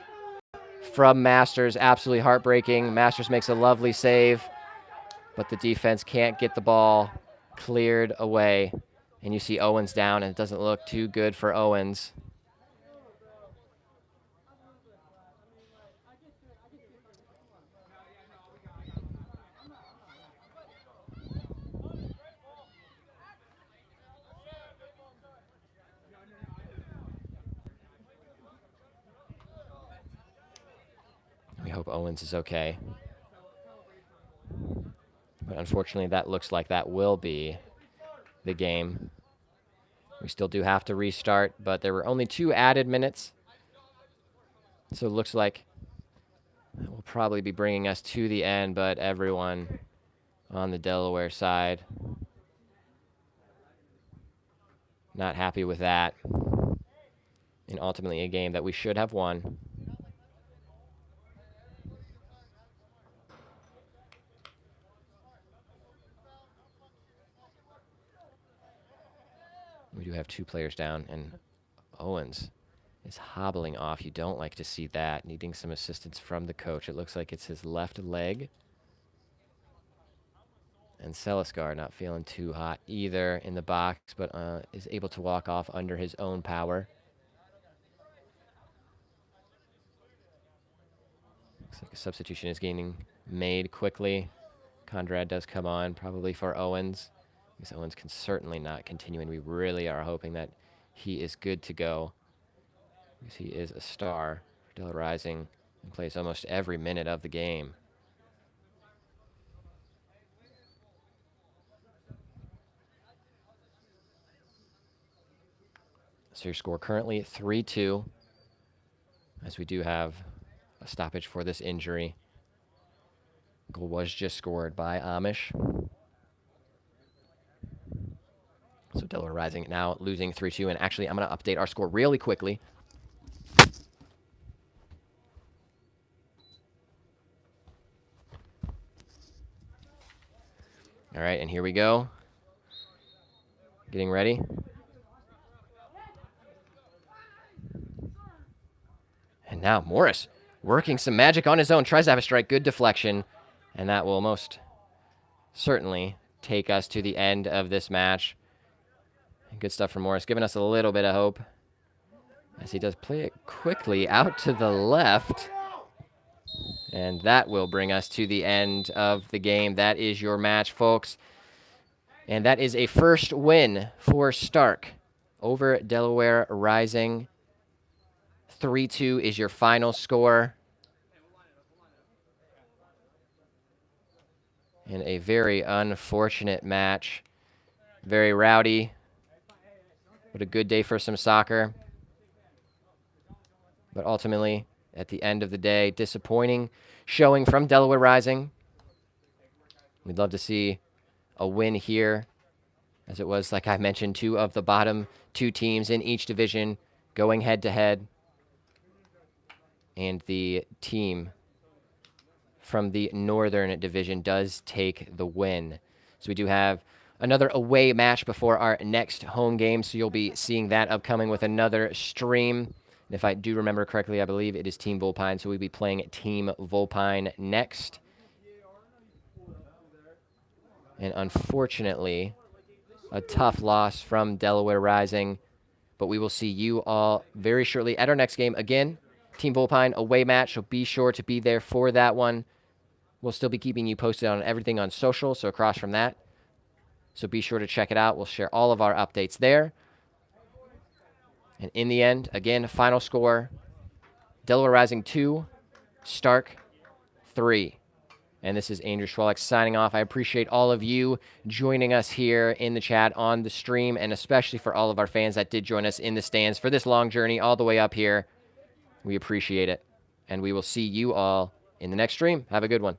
from Masters. Absolutely heartbreaking. Masters makes a lovely save, but the defense can't get the ball cleared away. And you see Owens down, and it doesn't look too good for Owens. We hope Owens is okay. But unfortunately, that looks like that will be the game. We still do have to restart, but there were only 2 added minutes. So it looks like it will probably be bringing us to the end, but everyone on the Delaware side not happy with that. And ultimately a game that we should have won. We do have 2 players down, and Owens is hobbling off. You don't like to see that. Needing some assistance from the coach. It looks like it's his left leg. And Seliskar not feeling too hot either in the box, but is able to walk off under his own power. Looks like a substitution is getting made quickly. Conrad does come on, probably for Owens. Because Owens can certainly not continue, and we really are hoping that he is good to go. Because he is a star for Delaware Rising and plays almost every minute of the game. So your score currently 3-2, as we do have a stoppage for this injury. Goal was just scored by Amish. So Delaware Rising now losing 3-2, and actually I'm going to update our score really quickly. All right, and here we go. Getting ready. And now Morris working some magic on his own. Tries to have a strike. Good deflection. And that will most certainly take us to the end of this match. Good stuff from Morris, giving us a little bit of hope. As he does play it quickly out to the left. And that will bring us to the end of the game. That is your match, folks. And that is a first win for Stark over Delaware Rising. 3-2 is your final score. In a very unfortunate match. Very rowdy. What a good day for some soccer. But ultimately, at the end of the day, disappointing showing from Delaware Rising. We'd love to see a win here, as it was, like I mentioned, 2 of the bottom 2 teams in each division going head-to-head. And the team from the Northern Division does take the win. So we do have another away match before our next home game, so you'll be seeing that upcoming with another stream. And if I do remember correctly, I believe it is Team Vulpine, so we'll be playing Team Vulpine next. And unfortunately, a tough loss from Delaware Rising, but we will see you all very shortly at our next game. Again, Team Vulpine away match, so be sure to be there for that one. We'll still be keeping you posted on everything on social, so across from that. So be sure to check it out. We'll share all of our updates there. And in the end, again, final score, Delaware Rising 2, Stark 3. And this is Andrew Schwalek signing off. I appreciate all of you joining us here in the chat on the stream, and especially for all of our fans that did join us in the stands for this long journey all the way up here. We appreciate it. And we will see you all in the next stream. Have a good one.